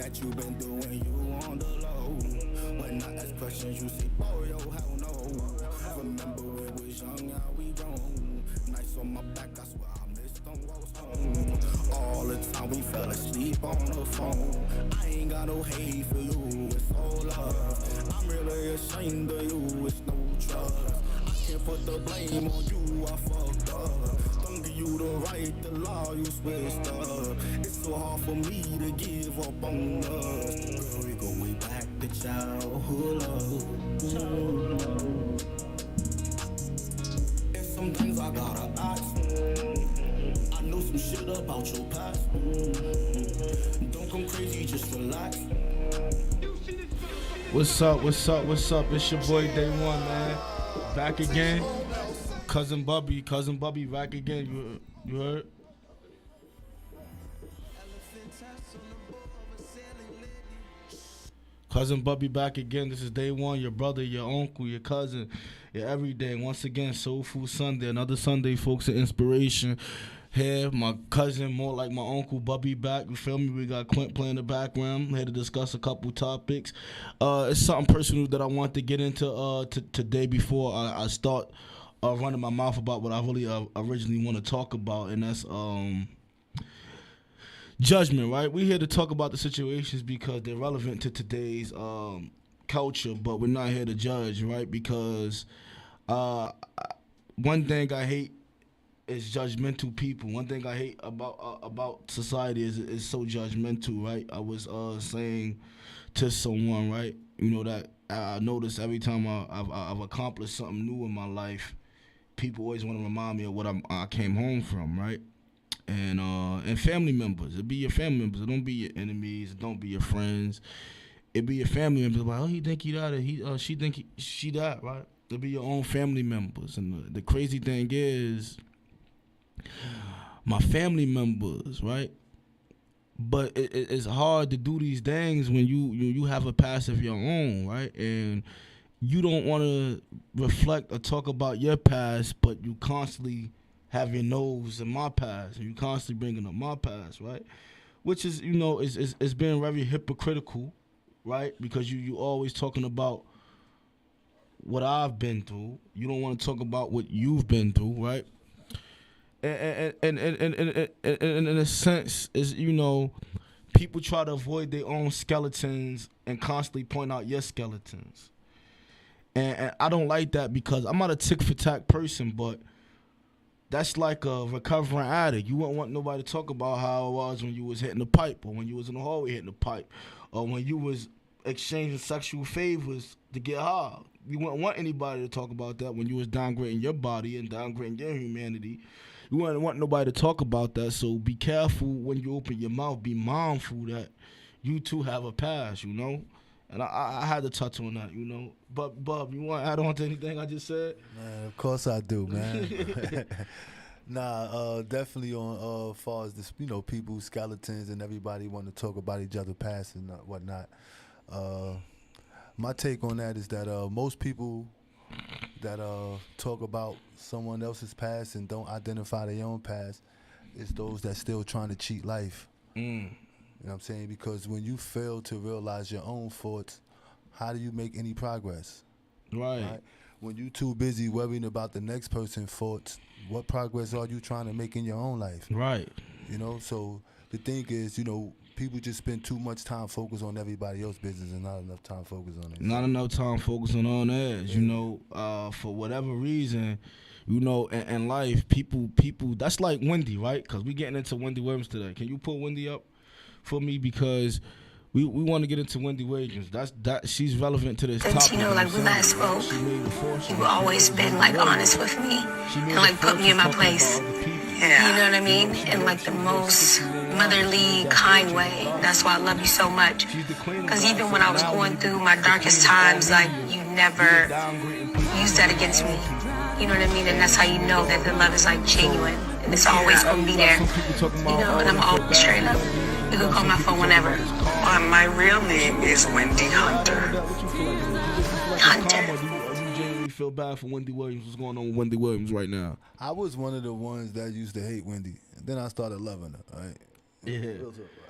that you been doing you on the low. When I ask questions, you say, oh, yo, hell no. Remember we was young, now we grown. Nights on my back, I swear I missed them walks home. All the time we fell asleep on the phone. I ain't got no hate for you, it's all love. I'm really ashamed of you, it's no trust. I can't put the blame on you, I fucked up. Don't give you the right, the law, you switched up. It's so hard for me to give up on us. Girl, we go way back to childhood love. And some things I gotta ask. I know some shit about your past. Don't come crazy, just relax. What's up? It's your boy Day One, man. Back again. Cousin Bubby back again. You heard? Cousin Bubby back again. This is Day One. Your brother, your uncle, your cousin, your everyday. Once again, Soulfood Sunday. Another Sunday, folks, of inspiration. Here, my cousin, more like my uncle, Bubby back. You feel me? We got Quint playing in the background. Here to discuss a couple topics. It's something personal that I want to get into today before I start running my mouth about what I really originally want to talk about, and that's judgment, right? We're here to talk about the situations because they're relevant to today's culture, but we're not here to judge, right? Because one thing I hate is judgmental people. One thing I hate about society is so judgmental, right? I was saying to someone, right, you know, that I notice every time I've accomplished something new in my life, people always want to remind me of what I came home from, right? And family members. It be your family members. It don't be your enemies. It don't be your friends. It be your family members. Like, oh, he think he that, she think she that, right? It be your own family members. And the crazy thing is, my family members, right? But it's hard to do these things when you have a past of your own, right? And you don't want to reflect or talk about your past, but you constantly have your nose in my past, and you constantly bringing up my past, right? Which is, you know, it's being very hypocritical, right? Because you always talking about what I've been through. You don't want to talk about what you've been through, right? And in a sense, is, you know, people try to avoid their own skeletons and constantly point out your skeletons. And I don't like that because I'm not a tick for tack person, but that's like a recovering addict. You wouldn't want nobody to talk about how it was when you was hitting the pipe, or when you was in the hallway hitting the pipe, or when you was exchanging sexual favors to get high. You wouldn't want anybody to talk about that when you was downgrading your body and downgrading your humanity. You wouldn't want nobody to talk about that, so be careful when you open your mouth. Be mindful that you too have a past, you know? And I had to touch on that, you know? But, Bub, you want to add on to anything I just said? Man, of course I do, man. Definitely on far as this, you know, people's skeletons and everybody want to talk about each other's past and whatnot. My take on that is that most people that talk about someone else's past and don't identify their own past is those that still trying to cheat life. You know what I'm saying? Because when you fail to realize your own faults, how do you make any progress? Right? When you too busy worrying about the next person's faults, what progress are you trying to make in your own life? Right. You know, so the thing is, you know, people just spend too much time focused on everybody else's business and not enough time focused on it. Not enough time focusing on theirs, you know, for whatever reason, you know, in life, people, that's like Wendy, right? Because we getting into Wendy Williams today. Can you put Wendy up for me? Because we want to get into Wendy Williams. She's relevant to this topic. You know, like when I spoke, you've always been like honest with me and like put me in my place. Yeah. You know what I mean? In like the most motherly, kind way. That's why I love you so much. Because even when I was going through my darkest times, like you never used that against me. You know what I mean? And that's how you know that the love is like genuine. And it's always going to be there. You know, and I'm always straight up. You can call my phone whenever. My real name is Wendy Hunter. You feel bad for Wendy Williams? What's going on with Wendy Williams right now? I was one of the ones that used to hate Wendy. Then I started loving her, right? Yeah.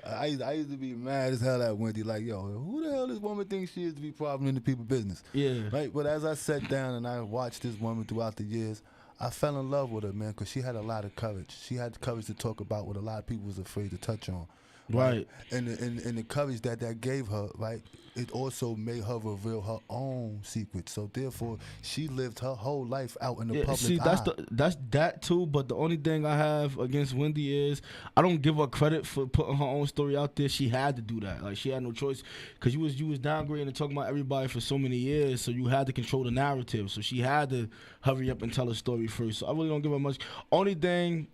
I used to be mad as hell at Wendy. Like, yo, who the hell this woman thinks she is to be problem in the people's business? Yeah. Right. But as I sat down and I watched this woman throughout the years, I fell in love with her, man, because she had a lot of courage. She had the courage to talk about what a lot of people was afraid to touch on. Right. And the courage that gave her, right, it also made her reveal her own secrets. So therefore, she lived her whole life out in the public see, eye. that's that too. But the only thing I have against Wendy is I don't give her credit for putting her own story out there. She had to do that. Like she had no choice because you was downgrading and talking about everybody for so many years. So you had to control the narrative. So she had to hurry up and tell her story first. So I really don't give her much. Only thing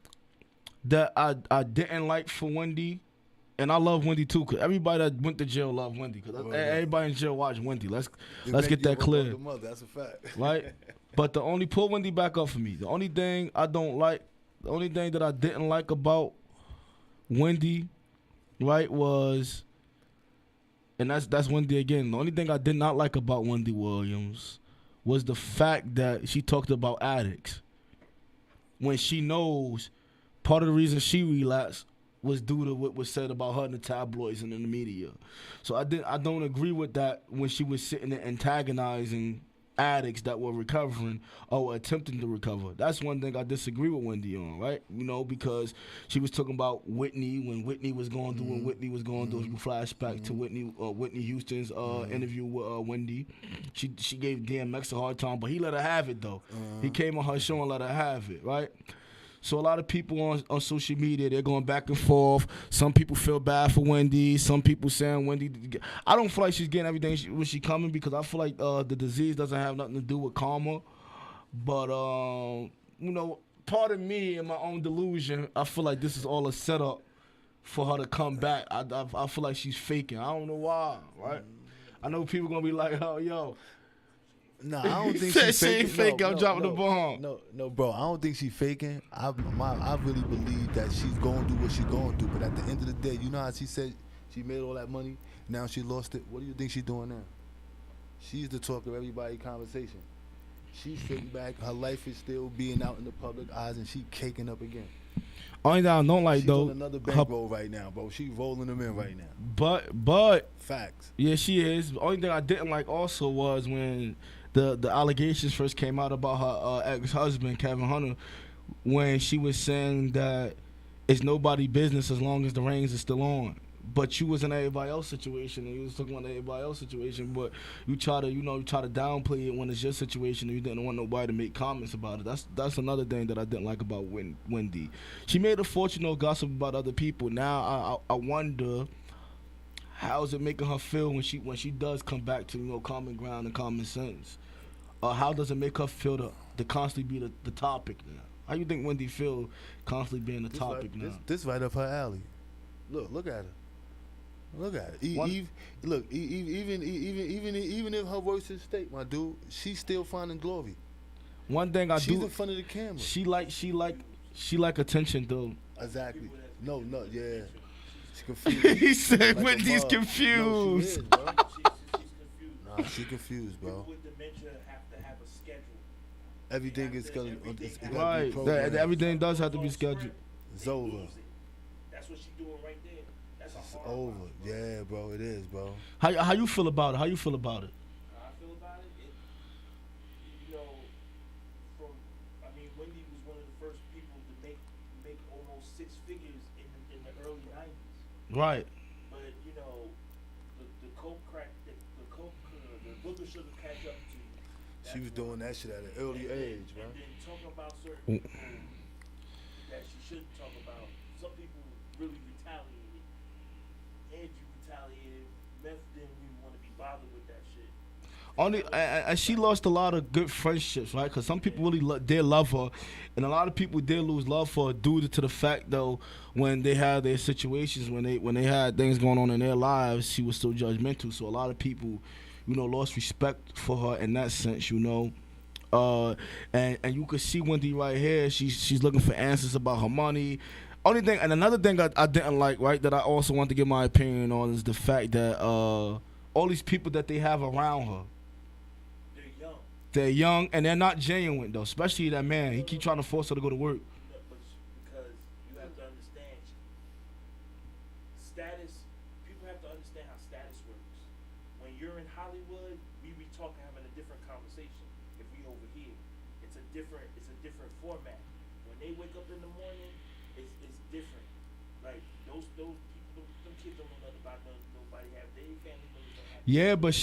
that I didn't like for Wendy. And I love Wendy too, cause everybody that went to jail love Wendy, cause everybody in jail watch Wendy. Let's get that clear, the mother, that's a fact. right? But the only pull Wendy back up for me. The only thing I don't like, the only thing that I didn't like about Wendy, right, was, and that's Wendy again. The only thing I did not like about Wendy Williams was the fact that she talked about addicts when she knows part of the reason she relapsed was due to what was said about her in the tabloids and in the media. So I don't agree with that when she was sitting there antagonizing addicts that were recovering or attempting to recover. That's one thing I disagree with Wendy on, right? You know, because she was talking about Whitney when Whitney was going through when Whitney was going through. You flashback to Whitney Houston's interview with Wendy. She gave DMX a hard time, but he let her have it though. He came on her show and let her have it, right? So a lot of people on social media, they're going back and forth. Some people feel bad for Wendy. Some people saying Wendy. I don't feel like she's getting everything when she coming because I feel like the disease doesn't have nothing to do with karma. But, you know, part of me in my own delusion, I feel like this is all a setup for her to come back. I feel like she's faking. I don't know why, right? I know people going to be like, oh, yo. No, I don't think she's faking. She ain't fake. I'm dropping the bomb. No, bro. I don't think she's faking. I really believe that she's going to do what she's going to do. But at the end of the day, you know how she said she made all that money. Now she lost it. What do you think she's doing now? She's the talk of everybody's conversation. She's sitting back. Her life is still being out in the public eyes, and she caking up again. Only thing I don't like She's though. on another bankroll right now, bro. She's rolling them in right now. But Facts. Yeah, she is. The only thing I didn't like also was when the allegations first came out about her ex-husband, Kevin Hunter, when she was saying that it's nobody's business as long as the reins are still on. But you was in everybody else's situation, and you was talking about everybody else's situation, but you try to downplay it when it's your situation, and you didn't want nobody to make comments about it. That's another thing that I didn't like about Wendy. She made a fortune of gossip about other people. Now I wonder how's it making her feel when she does come back to common ground and common sense. How does it make her feel to constantly be the topic now? How you think Wendy feel constantly being the topic now? This right up her alley. Look at her. Look at it. Even in her worst state, my dude, she's still finding glory. One thing she's in front of the camera. She like attention though. Exactly. No, yeah. She's confused. He said like Wendy's confused. No, she is, bro. Nah, she confused, bro. People with dementia have to have a schedule. Everything is gonna right. be programmed. Everything does have to be scheduled. It's over. That's what she's doing right there. That's It's over. Yeah, bro. It is, bro. How you feel about it? How you feel about it? How I feel about it, Wendy was one of the first people to make almost six figures in the early 90s. Right. But the coke crack, the booger sugar catch up to you. She was doing that shit at an early age, man. And then talking about certain people that she shouldn't talk about. Some people really retaliated. Andrew retaliated. Meth didn't really want to be bothered with that shit. And she lost a lot of good friendships, right? Because some people really did love her, and a lot of people did lose love for her due to the fact, though, when they had their situations, when they had things going on in their lives, she was so judgmental. So a lot of people, lost respect for her in that sense, and you could see Wendy right here. She's looking for answers about her money. Only thing, and another thing I didn't like, right, that I also want to give my opinion on is the fact that all these people that they have around her, they're young and they're not genuine though. Especially that man, he keep trying to force her to go to work. Because you have to understand, status different format. When they wake up in the morning, it's different. Like those people, them kids don't know nothing about nobody have their family members don't have. Yeah, but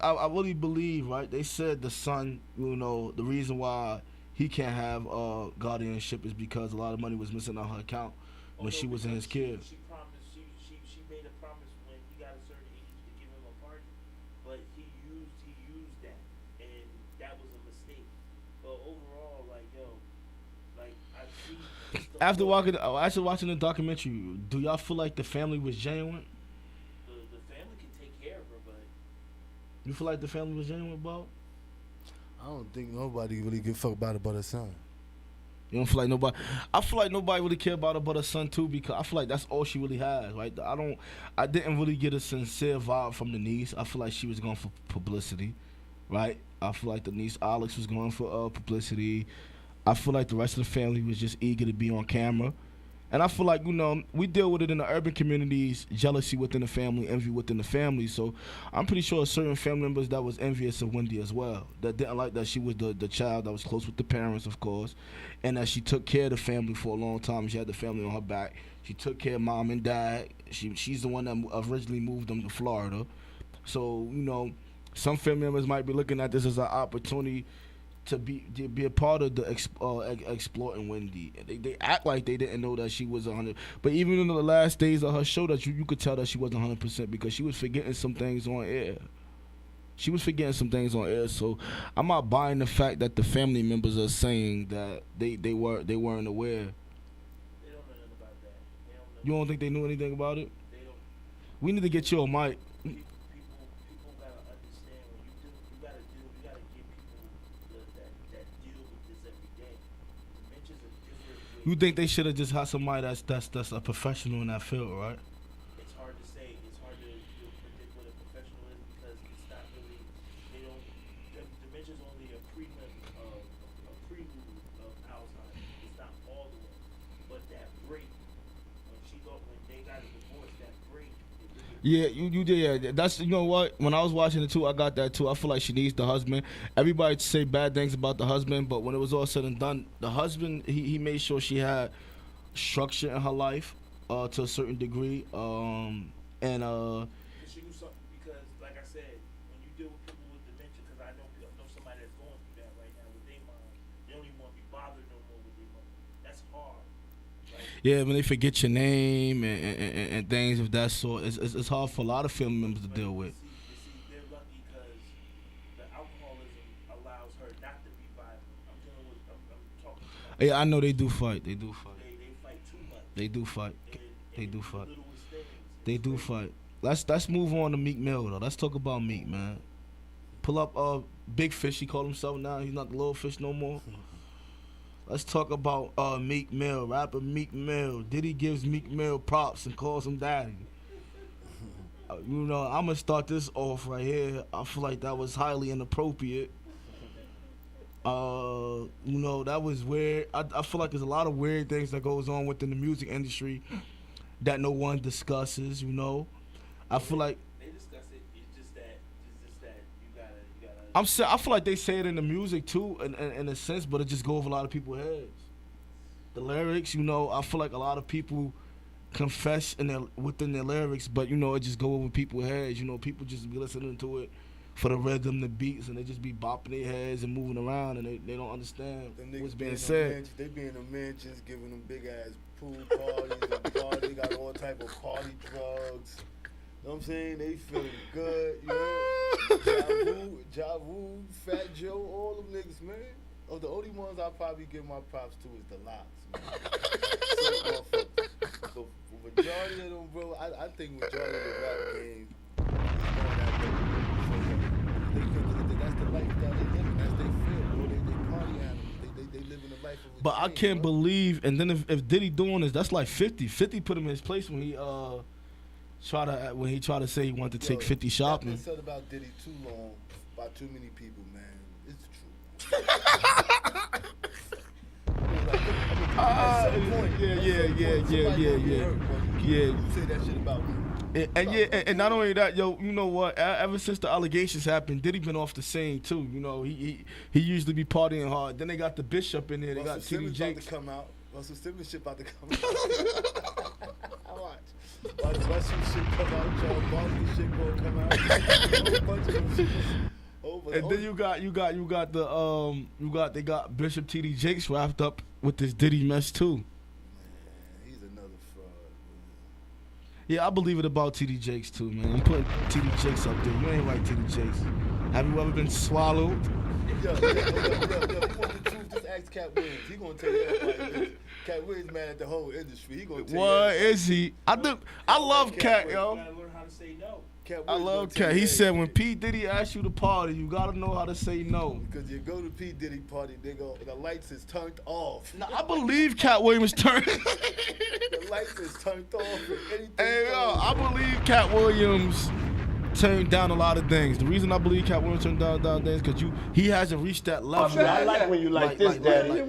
I really believe, right? They said the son, the reason why he can't have guardianship is because a lot of money was missing on her account when she was in his kid. She promised. She made a promise when he got a certain age to give him a party, but he used that, and that was a mistake. But overall, like I see. After watching the documentary, do y'all feel like the family was genuine? The family can take care of her, but You feel like the family was genuine, Bob? I don't think nobody really give a fuck about it but her son. You don't feel like nobody? I feel like nobody really care about her but her son too, because I feel like that's all she really has, right? I didn't really get a sincere vibe from the niece. I feel like she was going for publicity, right? I feel like the niece Alex was going for publicity. I feel like the rest of the family was just eager to be on camera. And I feel like, we deal with it in the urban communities, jealousy within the family, envy within the family. So I'm pretty sure certain family members that was envious of Wendy as well, that didn't like that she was the child that was close with the parents, of course, and that she took care of the family for a long time. She had the family on her back. She took care of mom and dad. She's the one that originally moved them to Florida. So, some family members might be looking at this as an opportunity to be a part of the exploiting Wendy. They act like they didn't know that she was 100. But even in the last days of her show, that you could tell that she wasn't 100% because she was forgetting some things on air. So I'm not buying the fact that the family members are saying that they weren't aware. they don't know nothing about that. They don't know. You don't think they knew anything about it? They don't. We need to get you a mic. People gotta understand when you gotta give people that deal with this every day. Dementia's a different. You think they should have just had somebody that's a professional in that field, right? It's hard to say. It's hard to predict what a professional is because it's not really. They don't. Dementia's only a prelude of Alzheimer's. It's not all the way, but that break when they got a divorce, that break. Yeah, you did. Yeah, that's what. When I was watching it too, I got that too. I feel like she needs the husband. Everybody say bad things about the husband, but when it was all said and done, the husband he made sure she had structure in her life to a certain degree. She knew something because, like I said, when you deal with people with dementia, because I know somebody that's going through that right now with their mom, they don't even want to be bothered no more with their mom. That's hard. Yeah, when they forget your name and things of that sort, it's hard for a lot of family members to deal with. They're lucky because the alcoholism allows her not to be violent. I'm talking about. Yeah, I know they do fight. They fight too much. They do fight. They do The fight. littlest things. They do fight. Let's move on to Meek Mill though. Let's talk about Meek, man. Pull up Big Fish. He called himself now. He's not the little fish no more. Let's talk about Meek Mill, rapper Meek Mill. Diddy gives Meek Mill props and calls him daddy. I'm gonna start this off right here. I feel like that was highly inappropriate. That was weird. I feel like there's a lot of weird things that goes on within the music industry that no one discusses. I feel like They discuss it. It's just that you gotta. I feel like they say it in the music too, in a sense, but it just go over a lot of people's heads. The lyrics, I feel like a lot of people confess within their lyrics, but it just go over people's heads. People just be listening to it for the rhythm, the beats, and they just be bopping their heads and moving around, and they don't understand what's being said. They be in the mansions, giving them big ass pool parties. They got all type of party drugs. You know what I'm saying? They feeling good, Javu, Fat Joe, all them niggas, man. The only ones I probably give my props to is the Locks, man. But for majority of them, bro, I think majority of the rap game is going that way. That's the lifestyle they live. That's their feel, bro. They party animals. They live in the life of a But I king, can't bro. believe, and then if Diddy doing this, that's like 50. 50 put him in his place when he tried to say he wanted to take 50 shopping. Nothing said about Diddy too long by too many people, man. It's true. At some point, Yeah. somebody gonna get hurt, but Yeah. You say that shit about me. And not only that, yo, you know what? Ever since the allegations happened, Diddy been off the scene too. You know, he usually be partying hard. Then they got the Bishop in there. They got TD Jakes. About to come out. Russell Simmons shit about to come out. Watch Russell shit come out. Charles Barkley shit gonna come out. A whole bunch of them shit. And then they got Bishop TD Jakes wrapped up with this Diddy mess too. Man, he's another fraud. Man. Yeah, I believe it about TD Jakes too, man. You put TD Jakes up there. You ain't like TD Jakes. Have you ever been swallowed? Yo, you want the truth? Just ask Cat Williams. He gonna tell you that like this. Cat Williams mad at the whole industry. He gonna tell What you. is he? I love Cat, yo. You gotta learn how to say no. I love Cat. He said when P. Diddy asks you to party, you gotta know how to say no. Because you go to P. Diddy party, they go, the lights is turned off. Now, I believe Cat Williams turned. The lights is turned off. And anything Hey, yo, goes. I believe Cat Williams turned down a lot of things. The reason I believe Cat Williams turned down things because he hasn't reached that level. I like when you like this, Daddy.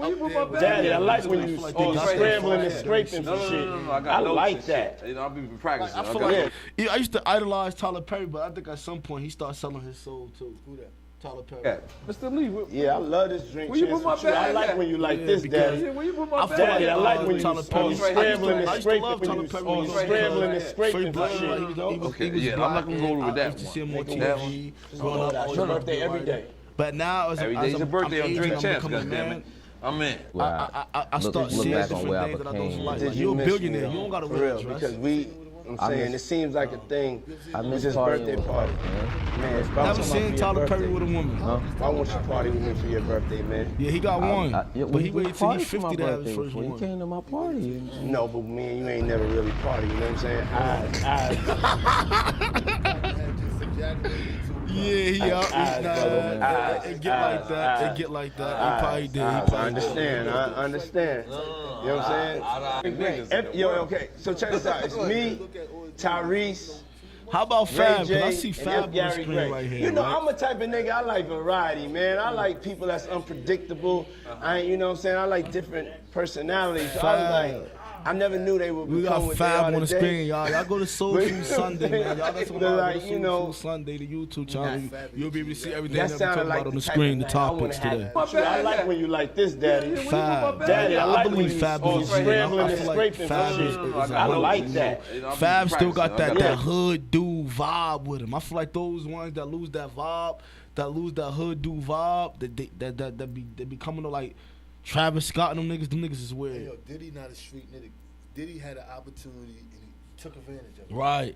Daddy, I like when you scrambling and scraping for shit. I like that. You know, I'll be practicing. I feel like I used to idolize Tyler Perry, but I think at some point he started selling his soul too. Who that? Tyler Perry. Yeah. Mr. Lee, Yeah, I love this drink. Where you Chance put my with you. I bag like at? when you like Yeah, this, because- Daddy. where you put my I bag feel Daddy, I like when you Tyler Perry. scrambling and I used to scraping love when Tyler you Perry. scrambling and Free scraping for black, shit. Okay, he was yeah, I'm black, not gonna go and with I that used to see him on one. TV. Growing up, That's your birthday every day. But now as Every as day's your I'm birthday, I'm aging, drinking I'm champs, becoming a goddammit. man. I'm in. I start seeing back on different where I things that I don't became. like. Did Like, you're a miss me, billionaire. though? You don't gotta For wear a real, dress. because I'm saying it seems like a thing. I It was miss his partying birthday with party. man. Man, it's Never seen Tyler Perry with a woman. I want you to party with me for your birthday, man. Yeah, he got one. Yeah, But he we waited till partied he's for my 50 to have his birthday first before. You one. came to my party. No, but me and you ain't never really party, you know what I'm saying? Had just ejaculated too. Yeah, he out. brother. It get like that. It get like that. He probably did. He I probably understand. I understand. You know what I'm saying? Yo, okay. So check this out. It's me, Tyrese, How about Ray Fab? J, Because I see and Fab on the Gary screen Gray. right here. You know, right? I'm a type of nigga. I like variety, man. I like people that's unpredictable. You know what I'm saying? I like different personalities. So I was like, I never knew they would We become got what Fab they are on the today. screen, y'all. Y'all go to Soulfood Sunday, man. Y'all that's what They're I like, go to you know, Soulfood Sunday, the YouTube channel. You'll be able to see everything That that we sounded talk like about on the type screen, of the night I topics wanna today. have. I like when you like this, Daddy. Fab. Daddy, I like when believe you Fab all is a genius. scrambling I and feel like scraping Fab for is shit. a I hood. like that. Fab still got that Yeah. hood dude vibe with him. I feel like those ones that lose that vibe, that lose that hood dude vibe, that be coming to like Travis Scott and them niggas is Hey, weird. yo, Diddy not a street nigga. Diddy had an opportunity and he took advantage of it. Right.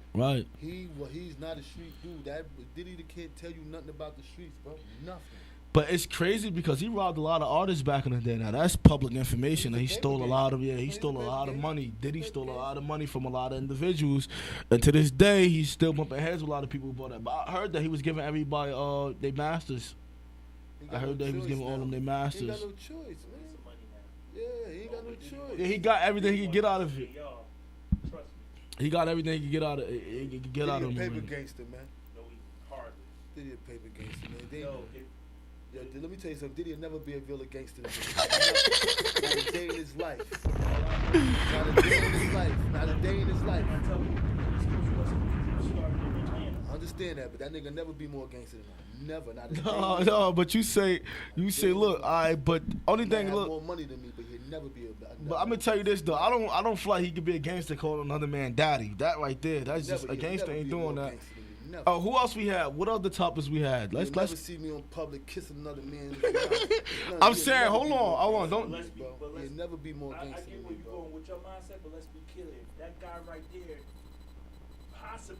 He's not a street dude. That Diddy the kid tell you nothing about the streets, bro. Nothing. But it's crazy because he robbed a lot of artists back in the day. Now that's public information. He stole a lot of money. Diddy stole a lot of money from a lot of individuals, and to this day he's still bumping heads with a lot of people who bought that. But I heard that he was giving everybody their masters. I heard that he was giving all them their He masters. ain't got no choice, man. Yeah, he ain't got no choice. Yeah, he got everything he could get out of it. Y'all, trust me. He got everything he could get out of it. He could get out Diddy of a paper him. gangster, man. No, we hardly. Diddy a paper gangster, man. They, Yo, if yo, let me tell you something. Diddy will never be a real gangster. Not a day in his life. Not a day in his life. Not a day in his life. I tell you, people started in Atlanta. I understand that, but that nigga never be more gangster than I. Never. Not a day. in his No, but you say, look, but only He might thing, have look. more money than me, but he'll never be a. But I'm gonna tell you this though, I don't feel like he could be a gangster calling another man daddy. That right there, that's just a gangster ain't doing that. Never. Oh, who else we had? What other topics we had? You'll Let's. never see me on public kissing another man. I'm saying, hold on, don't. Let's be, but let's, He'll never be more I gangster get than where me, you're bro. going with your mindset, but let's be clear. If that guy right there, possibly,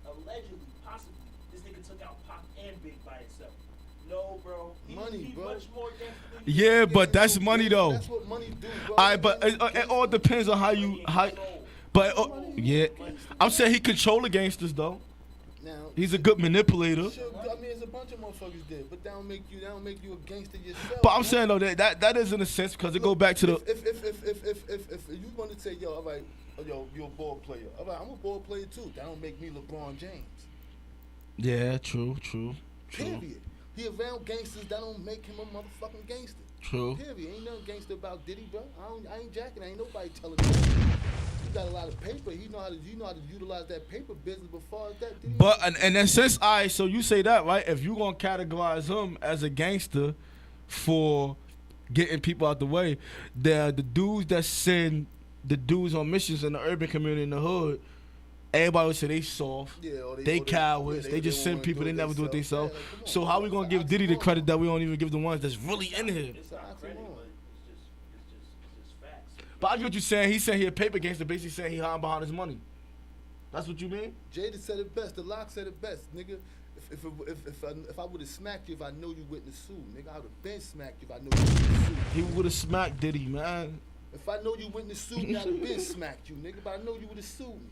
allegedly, possibly, this nigga took out Pac and Big by himself. No, bro. Money, He's bro. much more gangster than you. Yeah, but that's money though. That's what money do, bro. Alright, but it all depends on how you how. But yeah, I'm saying he control the gangsters though. Now, He's a good manipulator. sure, I mean, there's a bunch of motherfuckers there, but that don't make you a gangster yourself. But I'm man. saying though that is in a sense because it go back to the. If you want to say, yo, all right, yo, you're a ball player. All right, I'm a ball player too. That don't make me LeBron James. Yeah, true. Period. He around gangsters, that don't make him a motherfucking gangster. True. Period. Ain't nothing gangster about Diddy, bro. I ain't jacking. Ain't nobody telling me that. He got a lot of paper. He know how to utilize that paper business. Before that, Diddy. But and then since so you say that, right? If you gonna categorize him as a gangster for getting people out the way, the dudes that send the dudes on missions in the urban community in the hood, everybody would say they soft, they cowards, they just send people, they never do it themselves. So how we gonna give Diddy the credit that we don't even give the ones that's really in here? It's not credit, but it's just facts. But I get what you're saying. He said he a paper gangster, basically saying he hiding behind his money. That's what you mean? Jada said it best. The Lock said it best, nigga. If I would have smacked you if I know you wouldn't have sued, nigga, I would have been smacked you if I know you wouldn't have sued. He would have smacked Diddy, man. If I know you wouldn't have sued me, I'd have been smacked you, nigga. But I know you would have sued me.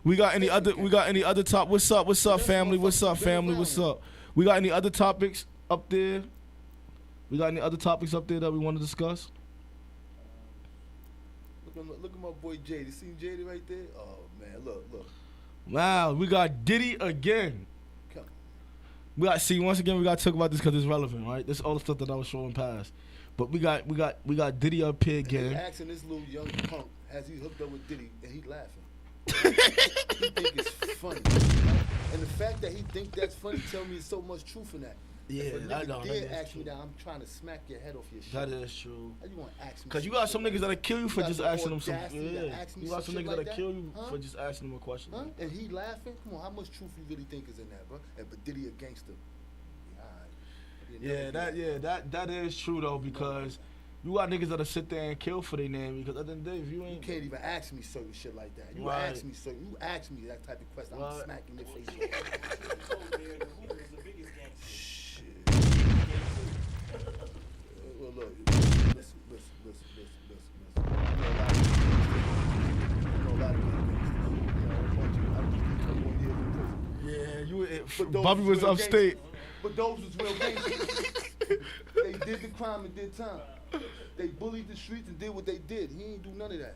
We got any other top? What's up, family? What's up? We got any other topics up there? We got any other topics up there that we want to discuss? Look at my boy Jada. You see Jada right there? Oh man, look. Wow, we got Diddy again. Come on. Once again we got to talk about this because it's relevant, right? This is all the stuff that I was showing past. But we got Diddy up here again. They asking this little young punk, has he hooked up with Diddy, and he laughing. He think it's funny. Right? And the fact that he think that's funny tell me there's so much truth in that. Yeah, if a I know. nigga did ask me that, I'm trying to smack your head off your shit. That is true. How you want to ask me? Because you got some niggas that'll kill you for just asking them some. You got some niggas that'll kill you for just asking them a question. Huh? And he laughing? Come on, how much truth you really think is in that, bro? But Diddy a gangster. That is true though, because you got niggas that'll sit there and kill for their name, because at the end of the day, if you ain't, you can't even ask me certain shit like that. You ask me that type of question, I'm smacking your face. Shit. Well, look, listen. I know a lot of gangsters. Bobby was upstate. But those was real gangsters. They did the crime and did time. They bullied the streets and did what they did. He ain't do none of that.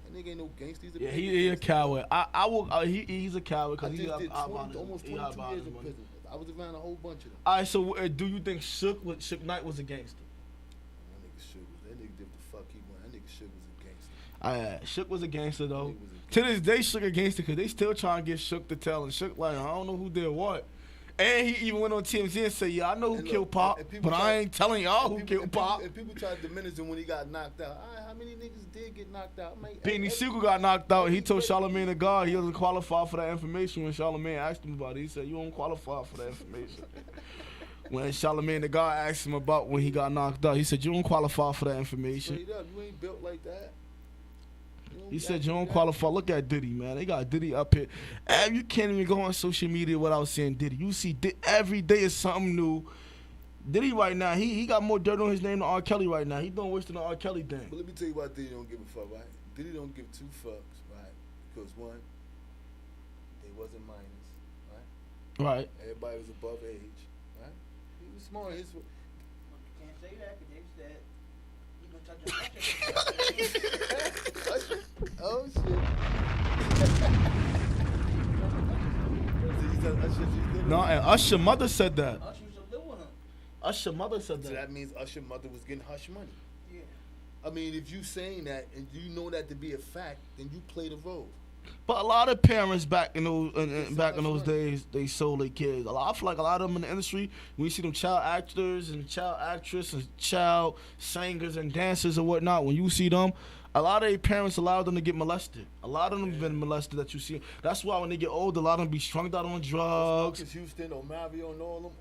That nigga ain't no gangster. He's a he a coward. I will. He's a coward because he did almost 22 years in prison. I was around a whole bunch of them. All right, so do you think Shook Knight was a gangster? That nigga did the fuck he wanted. That nigga Shook was a gangster. Shook was a gangster though. To this day, Shook a gangster because they still trying to get Shook to tell, and Shook like, I don't know who did what. And he even went on TMZ and said, yeah, I know who killed Pop, but I ain't telling y'all who killed Pop. And people tried to diminish him when he got knocked out. All right, how many niggas did get knocked out? Beanie Siegel got knocked out. He told Charlamagne the God he doesn't qualify for that information when Charlamagne asked him about it. He said, you don't qualify for that information. When Charlamagne the God asked him about when he got knocked out, he said, you don't qualify for that information. Straight up, you ain't built like that. He said you don't qualify. Look at Diddy, man. They got Diddy up here. And you can't even go on social media without saying Diddy. You see every day is something new. Diddy right now, he got more dirt on his name than R. Kelly right now. He doing worse than the R. Kelly thing. But let me tell you why Diddy don't give a fuck, right? Diddy don't give two fucks, right? Because one, they wasn't minors, right? Right. Everybody was above age, right? He was smart. You can't say that because they said he gonna touch your Oh shit. No, and Usher mother said that. Usher used to live with him. Usher mother said that. So that means Usher mother was getting hush money. Yeah. I mean, if you saying that and you know that to be a fact, then you play the role. But a lot of parents back in those days, they sold their kids. I feel like a lot of them in the industry, when you see them child actors and child actresses and child singers and dancers and whatnot, when you see them, a lot of their parents allowed them to get molested. A lot of them have been molested that you see. That's why when they get older, a lot of them be strung out on drugs. Marcus Houston, Omario, and all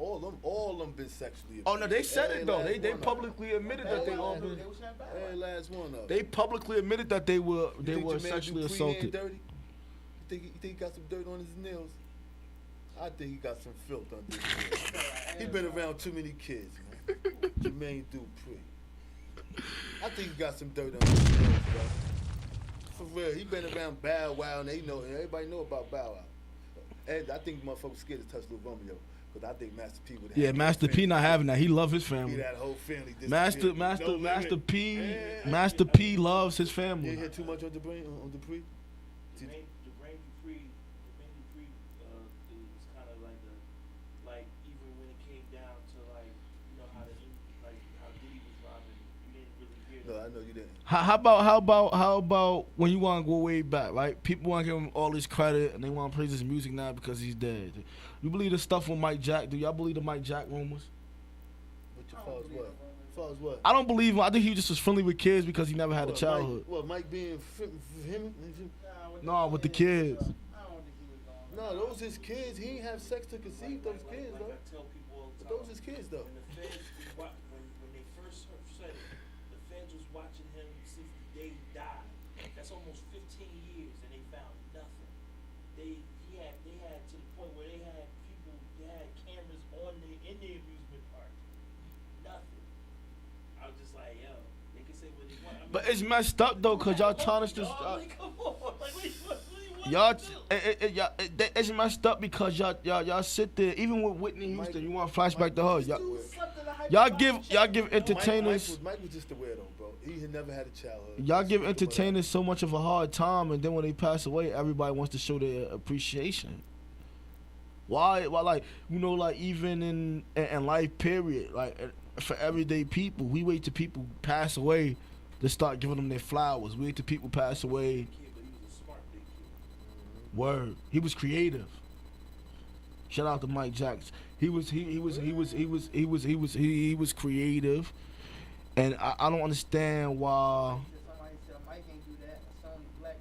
of them been sexually abused. Oh no, they said it though. They publicly admitted that they all been. Every last one of them. They publicly admitted that they were sexually assaulted. Dirty? You think he got some dirt on his nails? I think he got some filth under his nails. He been around too many kids, man. Jermaine Dupri. I think he got some dirt on his nails, bro. For real, he been around Bow Wow, and everybody know about Bow Wow. And I think motherfuckers scared to touch Lil Romeo, because I think Master P would have. Yeah, Master P not having that. He love his family. He that whole family. Master P loves his family. You ain't hear too much on Dupree? Jermaine Dupri is kind of like you didn't? How about when you want to go way back, right? People want to give him all this credit and they want to praise his music now because he's dead. You believe the stuff with Mike Jack? Do y'all believe the Mike Jack rumors? But as far as what? As far as what? I don't believe him. I think he just was friendly with kids because he never had a childhood. Mike being him? No, with the kids. No, those his kids. He ain't have sex to conceive those kids, though. I tell people all the But time. those his kids, though. When the feds, when they first said it, the feds was watching him since the day he died. That's almost 15 years, and they found nothing. They had to the point where they had cameras in the amusement park. Nothing. I was just like, yo, they can say what they want. I mean, But it's messed up though, cause y'all tarnish this. like, come on, like, what do you want? Y'all, it's messed up because y'all sit there. Even with Whitney Houston, you want to flashback to her. Y'all give entertainers. Mike was just a weirdo, bro. He had never had a childhood. Y'all give entertainers so much of a hard time, and then when they pass away, everybody wants to show their appreciation. Why? Like like even in life, period. Like for everyday people, we wait till people pass away to start giving them their flowers. We wait till people pass away. Word. He was creative. Shout out to Mike Jackson. He was creative, and I don't understand why. Somebody said Mike ain't do that. Some black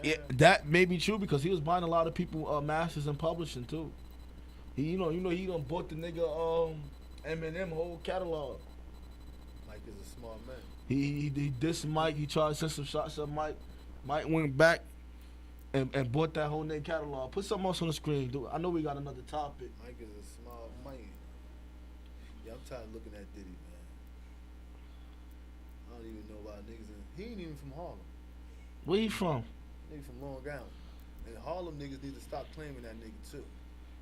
boy. That may be true because he was buying a lot of people masters and publishing too. He he done bought the nigga Eminem whole catalog. Mike is a smart man. He dissed Mike. He tried to send some shots at Mike. Mike went back and bought that whole nigga catalog. Put something else on the screen, dude. I know we got another topic. Mike is a smart man. Yeah, I'm tired of looking at Diddy, man. I don't even know why niggas. He ain't even from Harlem. Where he from? Nigga from Long Island. And Harlem niggas need to stop claiming that nigga too.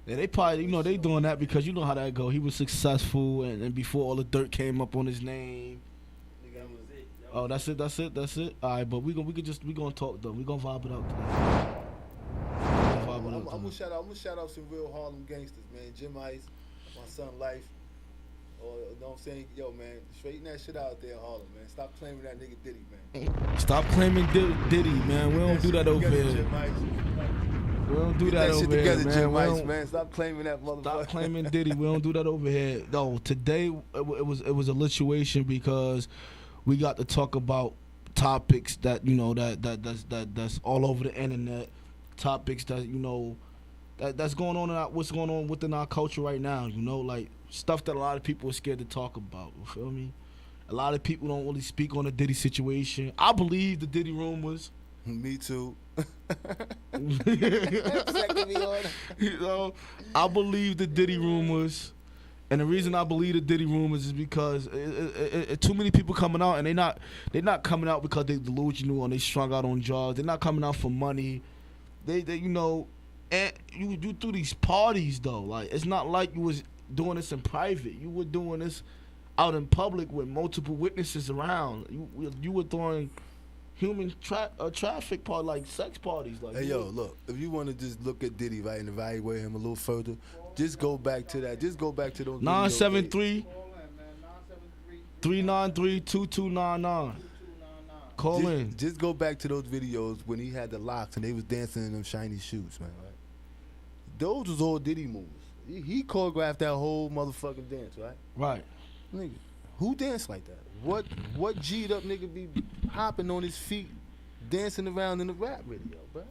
Yeah, they probably, they doing that because you know how that go. He was successful, and before all the dirt came up on his name. Nigga, That was it. Oh, that's it. All right, but we gonna talk though. We gonna vibe it out today. I'm gonna shout out some real Harlem gangsters, man. Jim Ice, my son Life. Or you know what I'm saying? Yo, man, straighten that shit out there in Harlem, man. Stop claiming that nigga Diddy, man. Stop claiming Diddy, man. We don't do that over here. We don't do that over here, man. Jim Ice, man. Stop claiming that motherfucker. Stop claiming Diddy. We don't do that over here. No, today it was a situation because we got to talk about topics that that's all over the internet. Topics that that's going on what's going on within our culture right now. Like stuff that a lot of people are scared to talk about. You feel me? A lot of people don't really speak on the Diddy situation. I believe the Diddy rumors. Me too. I believe the Diddy rumors, and the reason I believe the Diddy rumors is because too many people coming out, and they're not coming out because they delusional and they strung out on drugs. They're not coming out for money. They and you do these parties though. Like it's not like you was doing this in private. You were doing this out in public with multiple witnesses around. You were throwing human traffic part, like sex parties. Like, hey, yo, look, if you want to just look at Diddy, right, and evaluate him a little further, just go back to that. Just go back to those 973 393 2299. Call in. Just go back to those videos when he had the locks and they was dancing in them shiny shoes, man, right? Those was all Diddy moves. He choreographed that whole motherfucking dance, right? Right. Nigga, who danced like that? What G'd up nigga be hopping on his feet, dancing around in the rap video, bro?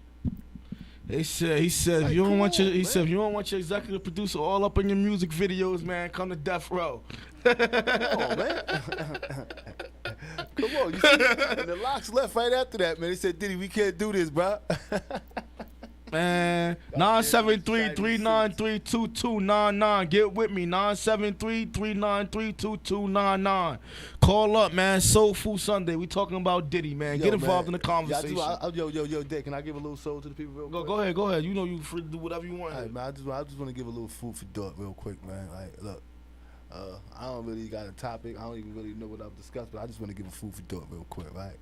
He said if you don't want your executive producer all up in your music videos, man, come to Death Row. Come on, man. Come on, you see? And the locks left right after that, man. They said, Diddy, we can't do this, bro. Man, 973-393-2299. Get with me, 973-393-2299. Call up, man. Soulfood Sunday. We talking about Diddy, man. Get involved in the conversation. Yo, Dick, can I give a little soul to the people real quick? Go ahead. You know you free to do whatever you want. All right, man, I just want to give a little food for thought real quick, man. Like, look, I don't really got a topic. I don't even really know what I've discussed, but I just want to give a food for thought real quick, right?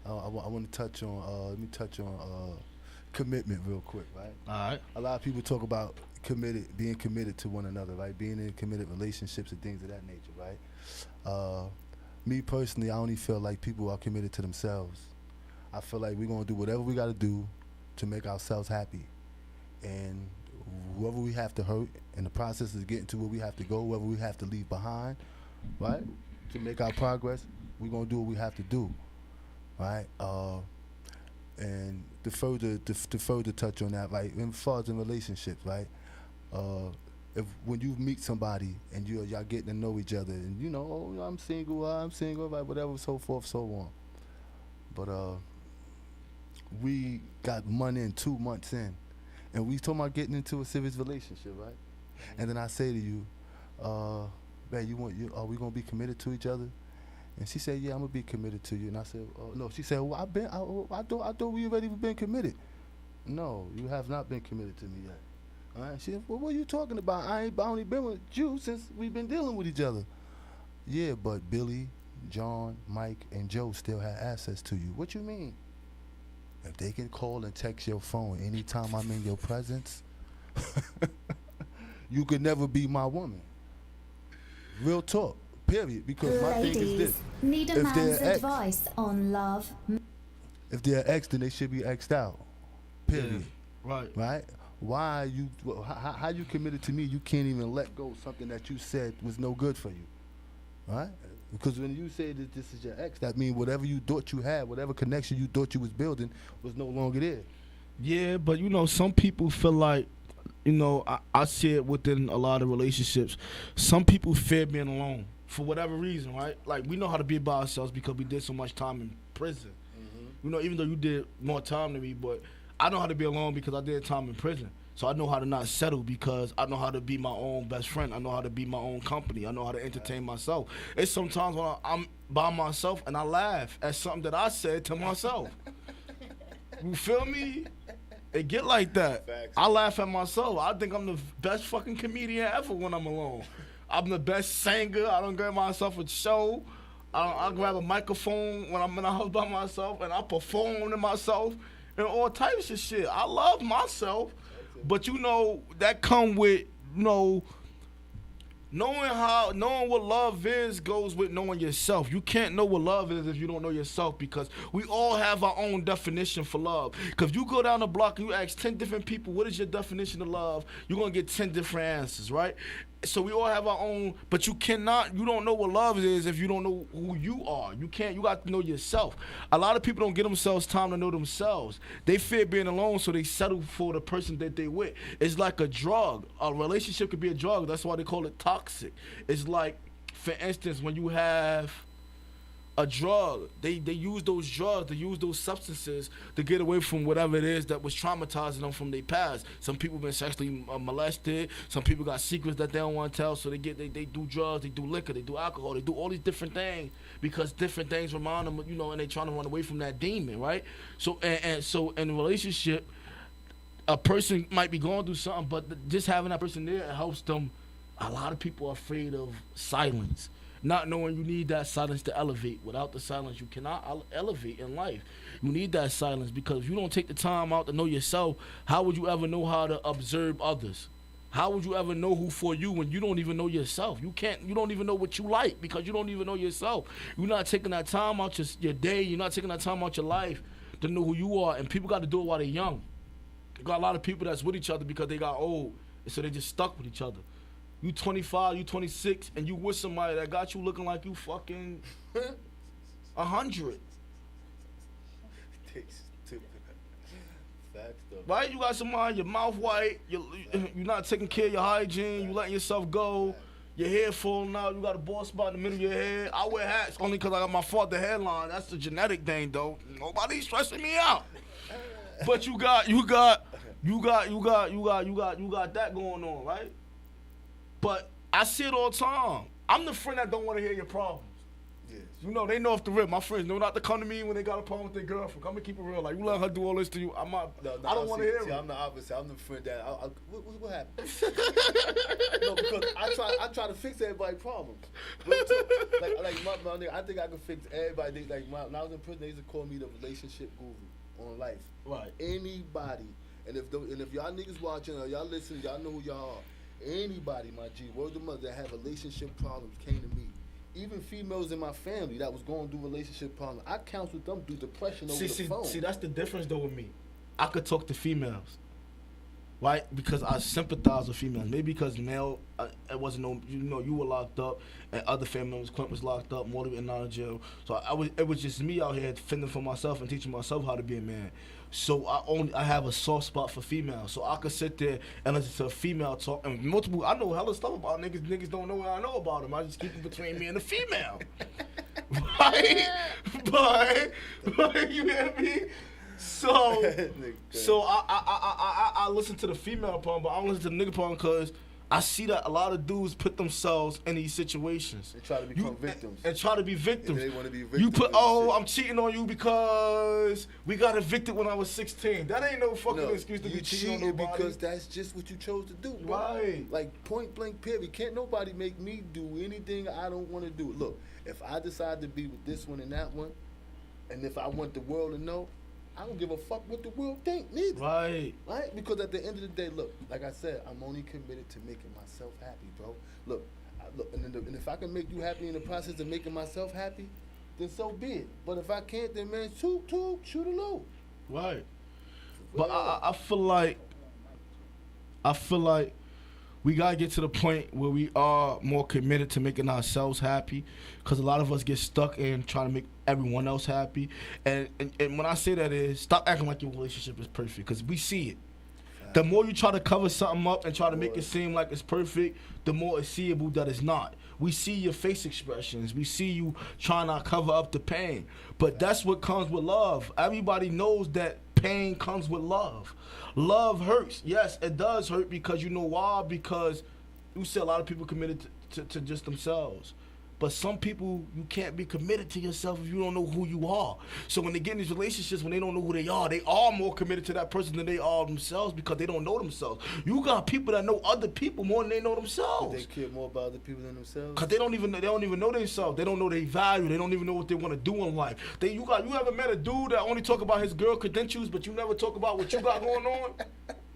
I want to touch on. Let me touch on commitment real quick, right? All right. A lot of people talk about being committed to one another, right? Being in committed relationships and things of that nature, right? Me personally, I only feel like people are committed to themselves. I feel like we're gonna do whatever we gotta do to make ourselves happy, and whoever we have to hurt in the process of getting to where we have to go, whoever we have to leave behind, right, to make our progress, we're gonna do what we have to do, right? And to further touch on that, like as far as in relationships, right? If when you meet somebody and y'all getting to know each other, and you know, oh, I'm single, right, whatever, so forth, so on. But we got money in 2 months in, and we talking about getting into a serious relationship, right? And then I say to you, babe, are we gonna be committed to each other? And she said, yeah, I'm gonna be committed to you. And I said, oh, no. She said, well, I thought we already been committed. No, you have not been committed to me yet. All right. She said, well, what are you talking about? I only been with you since we've been dealing with each other. Yeah, but Billy, John, Mike, and Joe still have access to you. What you mean? If they can call and text your phone anytime I'm in your presence, you could never be my woman. Real talk. Period. Because my thing is this: need a if man's they're advice on love. if they're ex, then they should be exed out. Period. Yeah, right. Right? Why you? How you committed to me? You can't even let go of something that you said was no good for you. Right? Because when you say that this is your ex, that means whatever you thought you had, whatever connection you thought you was building, was no longer there. Yeah, but you know, some people feel like, you know, I see it within a lot of relationships. Some people fear being alone for whatever reason, right? Like, we know how to be by ourselves because we did so much time in prison. You know, even though you did more time than me, but I know how to be alone because I did time in prison. So I know how to not settle because I know how to be my own best friend. I know how to be my own company. I know how to entertain myself. It's sometimes when I'm by myself and I laugh at something that I said to myself. You feel me? It get like that. Facts. I laugh at myself. I think I'm the best fucking comedian ever when I'm alone. I'm the best singer. I don't get myself a show. I grab a microphone when I'm in the house by myself and I perform to myself and all types of shit. I love myself, but you know that come with, you know, knowing what love is goes with knowing yourself. You can't know what love is if you don't know yourself, because we all have our own definition for love. Because if you go down the block and you ask 10 different people, what is your definition of love? You're going to get 10 different answers, right? So we all have our own, but you don't know what love is if you don't know who you are. You got to know yourself. A lot of people don't give themselves time to know themselves. They fear being alone, so they settle for the person that they with. It's like a drug. A relationship could be a drug. That's why they call it toxic. It's like, for instance, when you have a drug, they use those drugs, they use those substances to get away from whatever it is that was traumatizing them from their past. Some people been sexually molested. Some people got secrets that they don't want to tell, so they do drugs, they do liquor, they do alcohol, they do all these different things because different things remind them, you know, and they trying to run away from that demon, right? So and so in a relationship, a person might be going through something, but just having that person there, it helps them. A lot of people are afraid of silence. Not knowing you need that silence to elevate. Without the silence, you cannot elevate in life. You need that silence because if you don't take the time out to know yourself, how would you ever know how to observe others? How would you ever know who for you when you don't even know yourself? You don't even know what you like because you don't even know yourself. You're not taking that time out your day. You're not taking that time out your life to know who you are. And people got to do it while they're young. You got a lot of people that's with each other because they got old, and so they just stuck with each other. You 25, you 26, and you with somebody that got you looking like you fucking 100. Right? You got somebody, your mouth white, you're not taking care of your hygiene, you letting yourself go, your hair falling out, you got a bald spot in the middle of your head. I wear hats only because I got my fault, the hairline. That's the genetic thing, though. Nobody's stressing me out. But you got that going on, right? But I see it all the time. I'm the friend that don't want to hear your problems. Yes. You know, they know off the rip. My friends know not to come to me when they got a problem with their girlfriend. Come and keep it real. Like, you let her do all this to you. I don't want to hear it. I'm the opposite. I'm the friend that, what happened? No, because I try to fix everybody's problems. I think I can fix everybody. Like, when I was in prison, they used to call me the relationship guru on life. Right. Anybody And if y'all niggas watching or y'all listening, y'all know who y'all are. Anybody, my G, word of mother, that have relationship problems came to me. Even females in my family that was going through relationship problems, I counseled them through depression over the phone. See, that's the difference though with me. I could talk to females, right? Because I sympathize with females. Maybe because male, it wasn't no, you were locked up, and other family members, Quint was locked up, Morty and out of jail. So it was just me out here fending for myself and teaching myself how to be a man. So I have a soft spot for females. So I could sit there and listen to a female talk, and multiple. I know hella stuff about niggas. Niggas don't know what I know about them. I just keep it between me and the female, right? But you hear me? So I listen to the female part, but I don't listen to the nigga part because I see that a lot of dudes put themselves in these situations. They try to become victims. And try to be victims. And they want to be victims. You put, I'm cheating on you because we got evicted when I was 16. That ain't no fucking excuse to be cheating on nobody. Because that's just what you chose to do, bro. Right. Like, point blank period. Can't nobody make me do anything I don't want to do. Look, if I decide to be with this one and that one, and if I want the world to know, I don't give a fuck what the world think, neither. Right. Right? Because at the end of the day, look, like I said, I'm only committed to making myself happy, bro. Look, and if I can make you happy in the process of making myself happy, then so be it. But if I can't, then man, shoot a low. Right. But I feel like we gotta get to the point where we are more committed to making ourselves happy, because a lot of us get stuck in trying to make everyone else happy. And when I say that is, stop acting like your relationship is perfect, because we see it. The more you try to cover something up and try to make it seem like it's perfect, the more it's seeable that it's not. We see your face expressions. We see you trying to cover up the pain. But that's what comes with love. Everybody knows that pain comes with love. Love hurts. Yes, it does hurt, because you know why? Because you see a lot of people committed to just themselves. But some people, you can't be committed to yourself if you don't know who you are. So when they get in these relationships, when they don't know who they are more committed to that person than they are themselves, because they don't know themselves. You got people that know other people more than they know themselves. They care more about other people than themselves. Because they don't even know themselves. They don't know their value. They don't even know what they want to do in life. You ever met a dude that only talk about his girl credentials, but you never talk about what you got going on?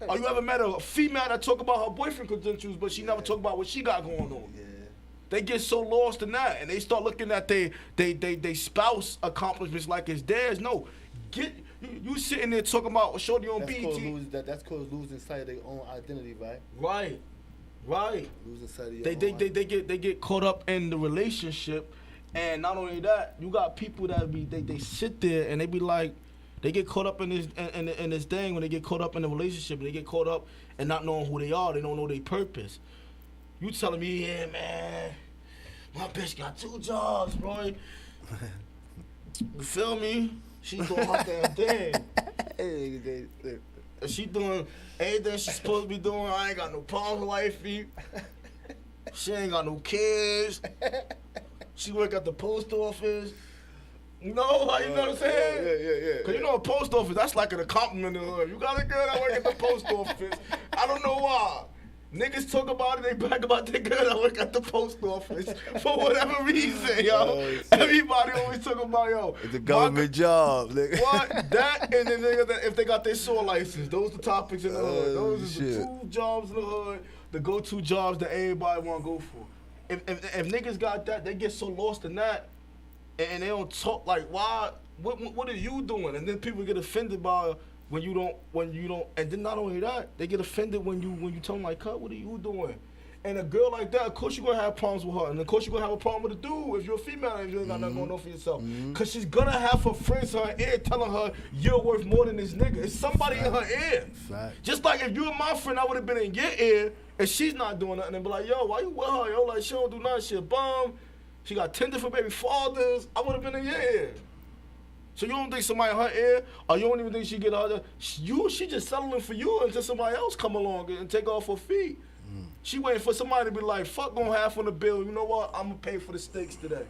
Or you ever met a female that talk about her boyfriend credentials, but she never talk about what she got going on? Yeah. They get so lost in that, and they start looking at they spouse accomplishments like it's theirs. No, you sitting there talking about shorty on BET. That's called losing sight of their own identity, right? Right. Losing sight of your They get caught up in the relationship, and not only that, you got people that they sit there and they be like, they get caught up in this thing when they get caught up in the relationship, and they get caught up in not knowing who they are. They don't know their purpose. You telling me, yeah, man, my bitch got 2 jobs, bro. You feel me? She doing her damn thing. She doing everything she's supposed to be doing. I ain't got no problems, wifey. She ain't got no kids. She work at the post office. You know what I'm saying? Yeah. Cause you know a post office, that's like an compliment in the hood. You got a girl that work at the post office. I don't know why. Niggas talk about it, they brag about their girl that work at the post office for whatever reason, yo. Everybody always talk about, yo. It's a government job, nigga. What? That and then if they got their SOAR license, those are the topics in the hood. Those are the 2 jobs in the hood, the go-to jobs that everybody want to go for. If niggas got that, they get so lost in that, and they don't talk like, why? What are you doing? And then people get offended by when you don't, and then not only that, they get offended when you tell them like, cut, what are you doing? And a girl like that, of course you're gonna have problems with her, and of course you're gonna have a problem with a dude if you're a female and you ain't got nothing going on for yourself. Cause she's gonna have her friends in her ear telling her you're worth more than this nigga. It's somebody in her ear. Just like if you were my friend, I would have been in your ear, and she's not doing nothing, and be like, yo, why you with her? Yo, like she don't do nothing, she a bum. She got 10 different baby fathers. I would have been in your ear. So you don't think somebody in her ear, or you don't even think she get her, she just settling for you until somebody else come along and take off her feet. She waiting for somebody to be like, fuck going half on the bill. You know what? I'm gonna pay for the steaks today.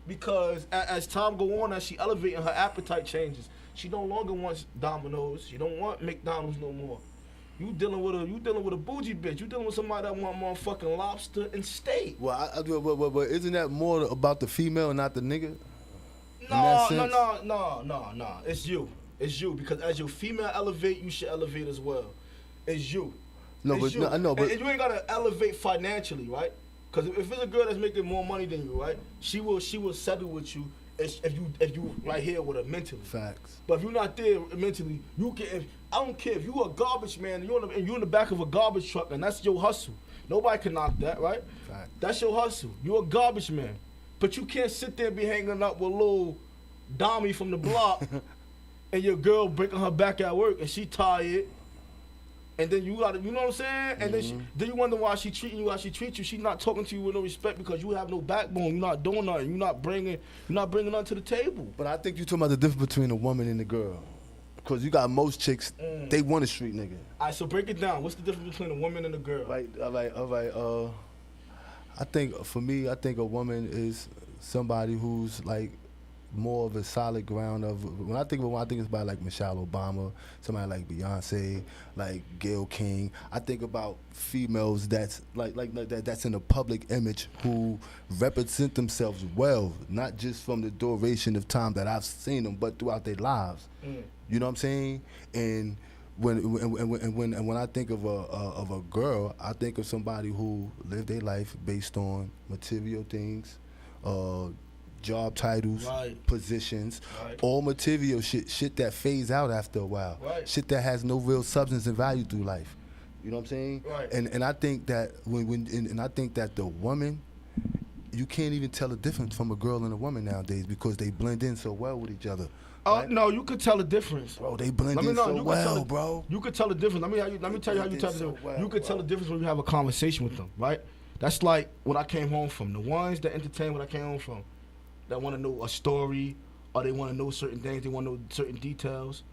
Because as time go on, as she elevating, her appetite changes. She no longer wants Domino's. She don't want McDonald's no more. You dealing with a bougie bitch. You dealing with somebody that want motherfucking lobster and steak. Well, but isn't that more about the female and not the nigga? No. It's you. It's you, because as your female elevate, you should elevate as well. It's you. No, It's but you. no, I know, but and you ain't gotta elevate financially, right? Because if it's a girl that's making more money than you, right, she will settle with you if you right here with her mentally. facts. But if you're not there mentally, you can. I don't care if you a garbage man and you're in the back of a garbage truck and that's your hustle. Nobody can knock that, right? Fact. That's your hustle. You're a garbage man, but you can't sit there and be hanging up with little Dommy from the block, and your girl breaking her back at work and she tired. And then you gotta, you know what I'm saying? And then you wonder why she treating you how she treats you. She's not talking to you with no respect because you have no backbone. You're not doing nothing. You're not bringing nothing to the table. But I think you're talking about the difference between a woman and a girl. Because you got most chicks, they want a street nigga. All right, so break it down. What's the difference between a woman and a girl? Right, all right. I think for me, I think a woman is somebody who's like more of a solid ground of. When I think it's about like Michelle Obama, somebody like Beyonce, like Gayle King. I think about females that's like that, that's in a public image who represent themselves well, not just from the duration of time that I've seen them, but throughout their lives. You know what I'm saying? And when I think of a girl, I think of somebody who lived their life based on material things, job titles, Right. positions, Right. all material shit that fades out after a while, Right. shit that has no real substance and value through life. You know what I'm saying? Right. And I think that and I think that the woman, you can't even tell the difference from a girl and a woman nowadays because they blend in so well with each other. Oh right? no, you could tell the difference. Bro, they blend Let me in know. so You could tell well, the, bro. You could tell the difference. Let me tell you how you tell the so difference. well, You could tell bro. the difference when you have a conversation with them, right? That's like when I came home from. The ones that entertain when I came home from, that want to know a story or they want to know certain things, they want to know certain details.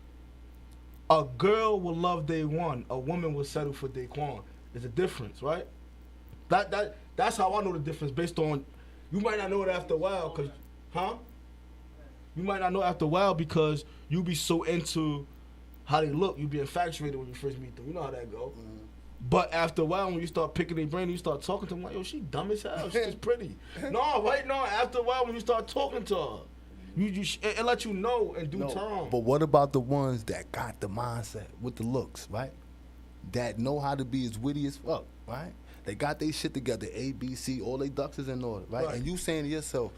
A girl will love day one. A woman will settle for day one. There's a difference, right? That's how I know the difference based on. You might not know it after a while, cause, huh? You might not know after a while because you be so into how they look. You be infatuated when you first meet them. You know how that go. But after a while, when you start picking their brain, you start talking to them like, yo, she dumb as hell. She's just pretty. No, right? No, after a while, when you start talking to her, it let you know in due time. But what about the ones that got the mindset with the looks, right? That know how to be as witty as fuck, right? They got their shit together, A, B, C, all they ducks is in order, right? Right. And you saying to yourself,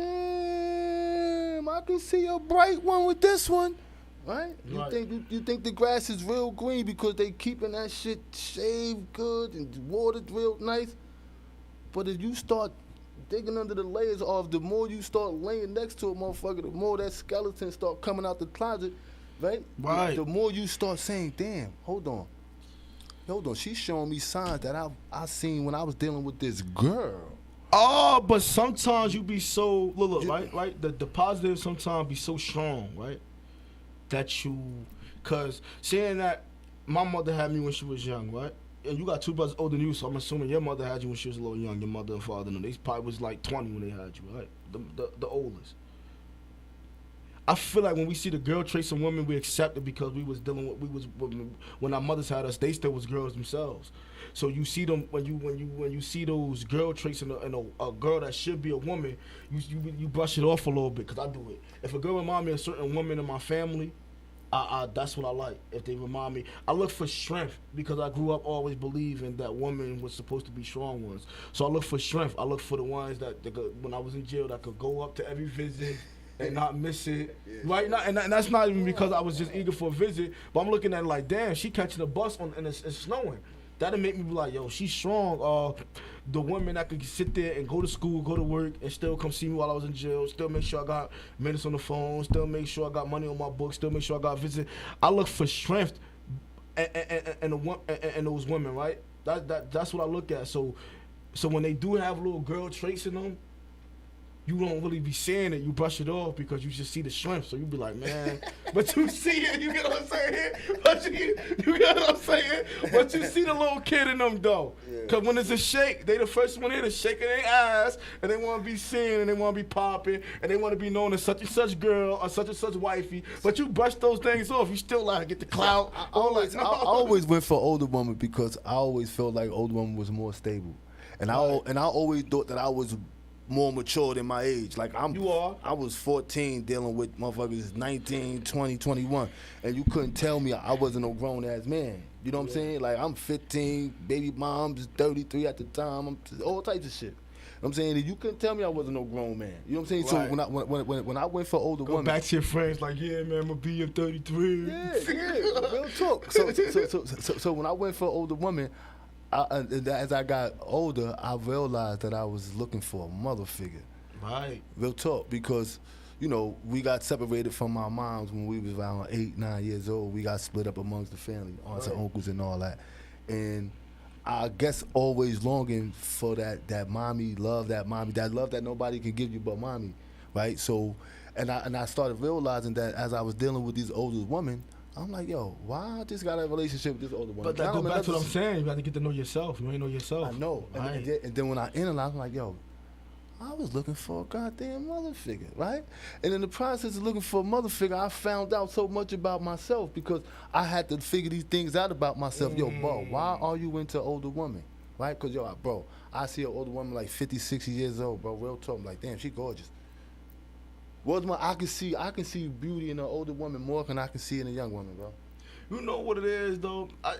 damn, I can see a bright one with this one, right? Right. You think the grass is real green because they keeping that shit shaved good and watered real nice. But if you start digging under the layers of, the more you start laying next to a motherfucker, the more that skeleton start coming out the closet, right? Right. The more you start saying, damn, hold on, she's showing me signs that I seen when I was dealing with this girl. Oh, but sometimes you be so look, right? The positive sometimes be so strong, right? That you, cause saying that my mother had me when she was young, right? And you got two brothers older than you, so I'm assuming your mother had you when she was a little young. Your mother and father, they probably was like 20 when they had you, right? The oldest. I feel like when we see the girl traits in women, we accept it because we was dealing with when our mothers had us, they still was girls themselves. So you see them when you see those girl traits in a girl that should be a woman, you brush it off a little bit, because I do it. If a girl remind me of a certain woman in my family, that's what I like. If they remind me, I look for strength because I grew up always believing that women was supposed to be strong ones. So I look for strength. I look for the ones that could, when I was in jail, that could go up to every visit and not miss it, right? And that's not even because I was just eager for a visit, but I'm looking at it like, damn, she catching a bus and it's snowing. That'll make me be like, yo, she's strong. The woman that could sit there and go to school, go to work, and still come see me while I was in jail, still make sure I got minutes on the phone, still make sure I got money on my books, still make sure I got visit. I look for strength and those women, right? That's what I look at. So when they do have little girl traits in them, you don't really be seeing it. You brush it off because you just see the strength. So you be like, man, but you see it. You get what I'm saying? But you get what I'm saying? But you see the little kid in them though. Because when it's a shake, they the first one here to shaking their ass, and they want to be seen, and they want to be popping, and they want to be known as such and such girl or such and such wifey. But you brush those things off. You still like get the clout. I always went for older woman because I always felt like older woman was more stable, and I always thought that I was more mature than my age. Like You are. I was 14 dealing with motherfuckers 19, 20, 21, and you couldn't tell me I wasn't no grown ass man. You know what I'm saying? Like I'm 15, baby mom's 33 at the time. I'm all types of shit. You know what I'm saying? You couldn't tell me I wasn't no grown man. You know what I'm saying? Right. So when I went for older Go women, back to your friends like, yeah, man, I'm gonna be in 33. yeah, real talk. So when I went for older women, as I got older, I realized that I was looking for a mother figure. Right. Real talk, because we got separated from our moms when we was around 8, 9 years old. We got split up amongst the family, aunts and uncles and all that. And I guess always longing for that mommy love, that love that nobody can give you but mommy, right? So, and I started realizing that as I was dealing with these older women, I'm like, yo, why I just got a relationship with this older woman? But that go back to what I'm saying. You got to get to know yourself. You ain't know yourself. I know. Right. And then when I analyzed, I'm like, yo, I was looking for a goddamn mother figure, right? And in the process of looking for a mother figure, I found out so much about myself because I had to figure these things out about myself. Yo, bro, why are you into older women, right? Because, yo, bro, I see an older woman like 50, 60 years old, bro, real talk. I'm like, damn, she gorgeous. I can see beauty in an older woman more than I can see in a young woman, bro. You know what it is, though? I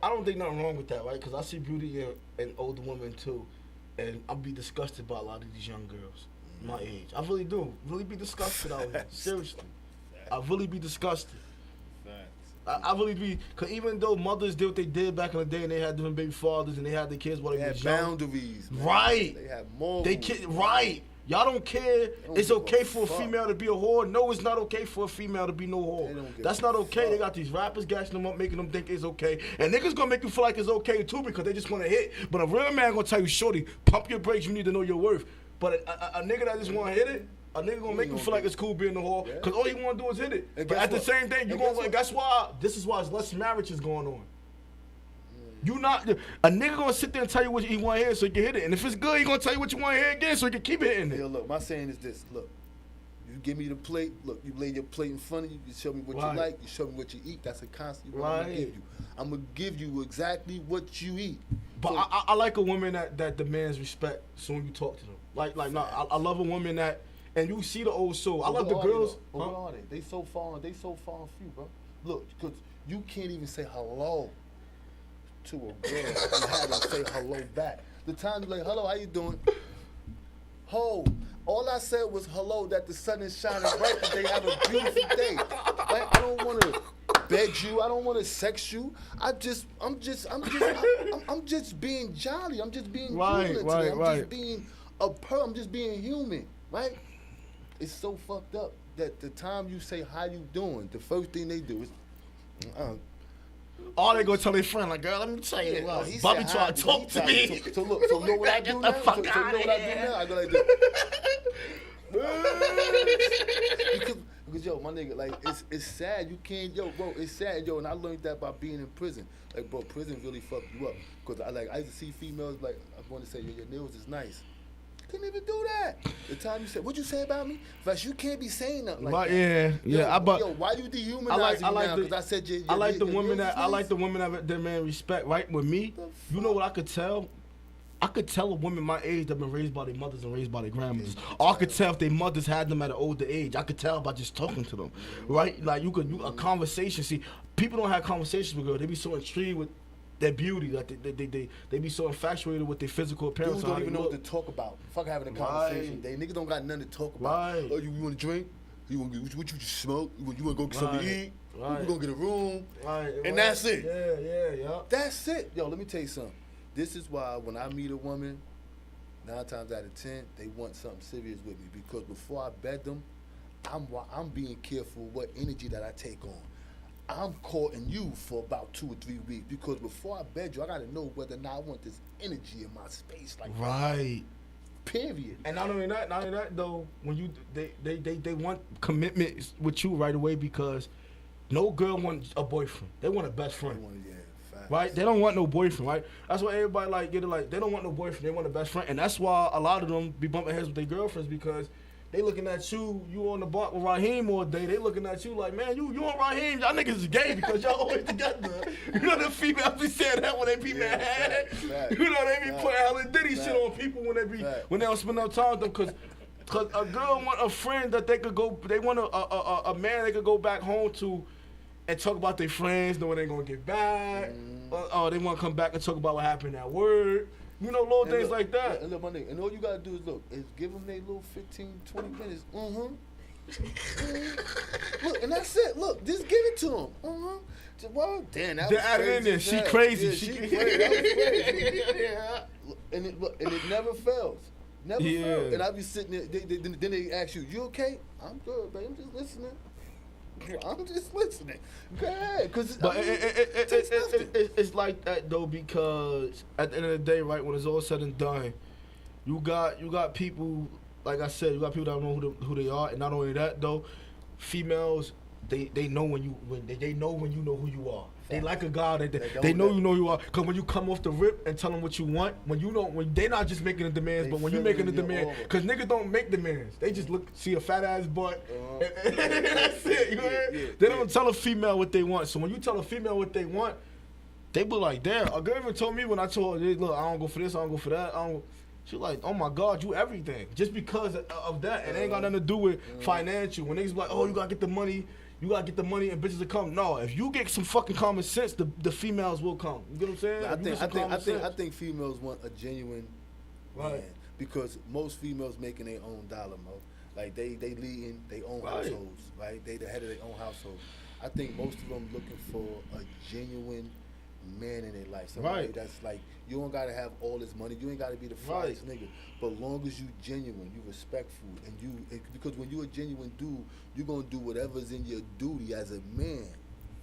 don't think nothing wrong with that, right? Because I see beauty in older women, too. And I'll be disgusted by a lot of these young girls my age. I really do. Really be disgusted out here. Seriously. I really be disgusted. I really be, because even though mothers did what they did back in the day and they had different baby fathers and they had their kids while They they had was young. boundaries, man. Right. They had morals. Right. Y'all don't care. don't It's give a okay for a fuck. female to be a whore. No, it's not okay for a female to be no They whore. don't give That's a not okay. fuck. They got these rappers gassing them up, making them think it's okay. And niggas gonna make you feel like it's okay too because they just wanna hit. But a real man gonna tell you, shorty, pump your brakes, you need to know your worth. But a nigga that just wanna hit it, a nigga gonna make you feel like it's cool being a whore because all he wanna do is hit it. And But guess at the what? same time, you And gonna, guess what? this is why there's less marriages going on. You not a nigga gonna sit there and tell you what he want to hear so you can hit it, and if it's good, he gonna tell you what you want to hear again so you can keep hitting it. Yo, look, my saying is this. Look, you give me the plate. Look, you lay your plate in front of you. You show me what Right. you like. You show me what you eat. That's a constant. What I'm Right. gonna give you. I'm gonna give you exactly what you eat. But So- I like a woman that demands respect soon you talk to them. I love a woman that, and you see the old soul. I love the What are they, girls. though? What are they? They so far and few, bro. Look, because you can't even say hello to a girl and have her say hello back. The time you like, hello, how you doing? Ho. All I said was hello, that the sun is shining bright, that they have a beautiful day. Like, I don't want to beg you. I don't want to sex you. I'm just being jolly. I'm just being Right, human right, today. I'm right. just being I'm just being human, right? It's so fucked up that the time you say how you doing, the first thing they do is, All they gonna tell their friend, like, girl, let me tell you, he Bobby said trying hi, to talk to me. So look, so you know what I do Get now? the fuck So you know outta what I do here. now? I go like this. because yo, my nigga, like it's sad. You can't, yo, bro, it's sad, yo, and I learned that by being in prison. Like, bro, prison really fucked you up. Cause I used to see females like I want to say, yo, your nails is nice. Couldn't even do that. The time you said, "What'd you say about me?" First, you can't be saying nothing like Right, that. yeah. Yo, why you dehumanizing me now? Because I said your I like the your women nails that is I like nice. the women that demand respect. Right with me, you know what I could tell. I could tell a woman my age that been raised by their mothers and raised by their grandmothers. Or I could tell if their mothers had them at an older age. I could tell by just talking to them, right? Like a conversation. See, people don't have conversations with girls. They be so intrigued with their beauty, like they be so infatuated with their physical appearance. Dudes and how don't even they know what look. to talk about. Fuck having a conversation. They niggas don't got nothing to talk about. Right. Oh, you want to drink? What you just smoke? You want to go get something to Right. eat? Right. We gonna get a room? Right, And right. that's it. Yeah. That's it. Yo, let me tell you something. This is why when I meet a woman, 9 times out of 10, they want something serious with me because before I bed them, I'm being careful what energy that I take on. I'm courting you for about 2 or 3 weeks because before I bed you, I gotta know whether or not I want this energy in my space. Like, Right. period. And not only that though, when you they want commitment with you right away because no girl wants a boyfriend. They want a best friend. Right? They don't want no boyfriend, right? That's why everybody get it like they don't want no boyfriend, they want a best friend. And that's why a lot of them be bumping heads with their girlfriends because They looking at you on the block with Raheem all day. They looking at you like, man, you and Raheem, y'all niggas is gay because y'all always together. You know the females be saying that when they be mad. You know they be putting hella Diddy shit on people when they don't spend enough time with them because a girl want a friend that they want a man they could go back home to and talk about their friends, knowing they gonna get back. They want to come back and talk about what happened at work. You know, little things like that. And look, my nigga, and all you gotta do is give them their little 15, 20 minutes. Look, and that's it. Look, just give it to them. Well, damn, that was crazy. In there. She crazy. Yeah, she crazy. That was crazy. And it never fails. Never fails. And I be sitting there. Then they ask you okay? I'm good, babe. I'm just listening. Go ahead, but it's like that though, because at the end of the day, right, when it's all said and done, you got people, like I said, you got people that don't know who they are, and not only that though, females they know when you know who you are. They like a guy that they know you know who you are. Cause when you come off the rip and tell them what you want, when they not just making the demands, but when you making the demand, cause niggas don't make demands. They just see a fat ass butt, and that's it. You know they don't tell a female what they want. So when you tell a female what they want, they be like, damn. A girl even told me when I told her, look, I don't go for this, I don't go for that. She like, oh my God, you everything. Just because of that, it ain't got nothing to do with financial. When niggas be like, oh, you gotta get the money. You gotta get the money and bitches to come. No, if you get some fucking common sense, the females will come. You get what I'm saying? I think females want a genuine man because most females making their own dollar, Mo. Like they leading their own households, right? They the head of their own household. I think most of them looking for a genuine man in their life. Somebody that's like, you don't gotta have all this money. You ain't gotta be the flyest nigga. But long as you genuine, you respectful, and because when you a genuine dude, you're gonna do whatever's in your duty as a man,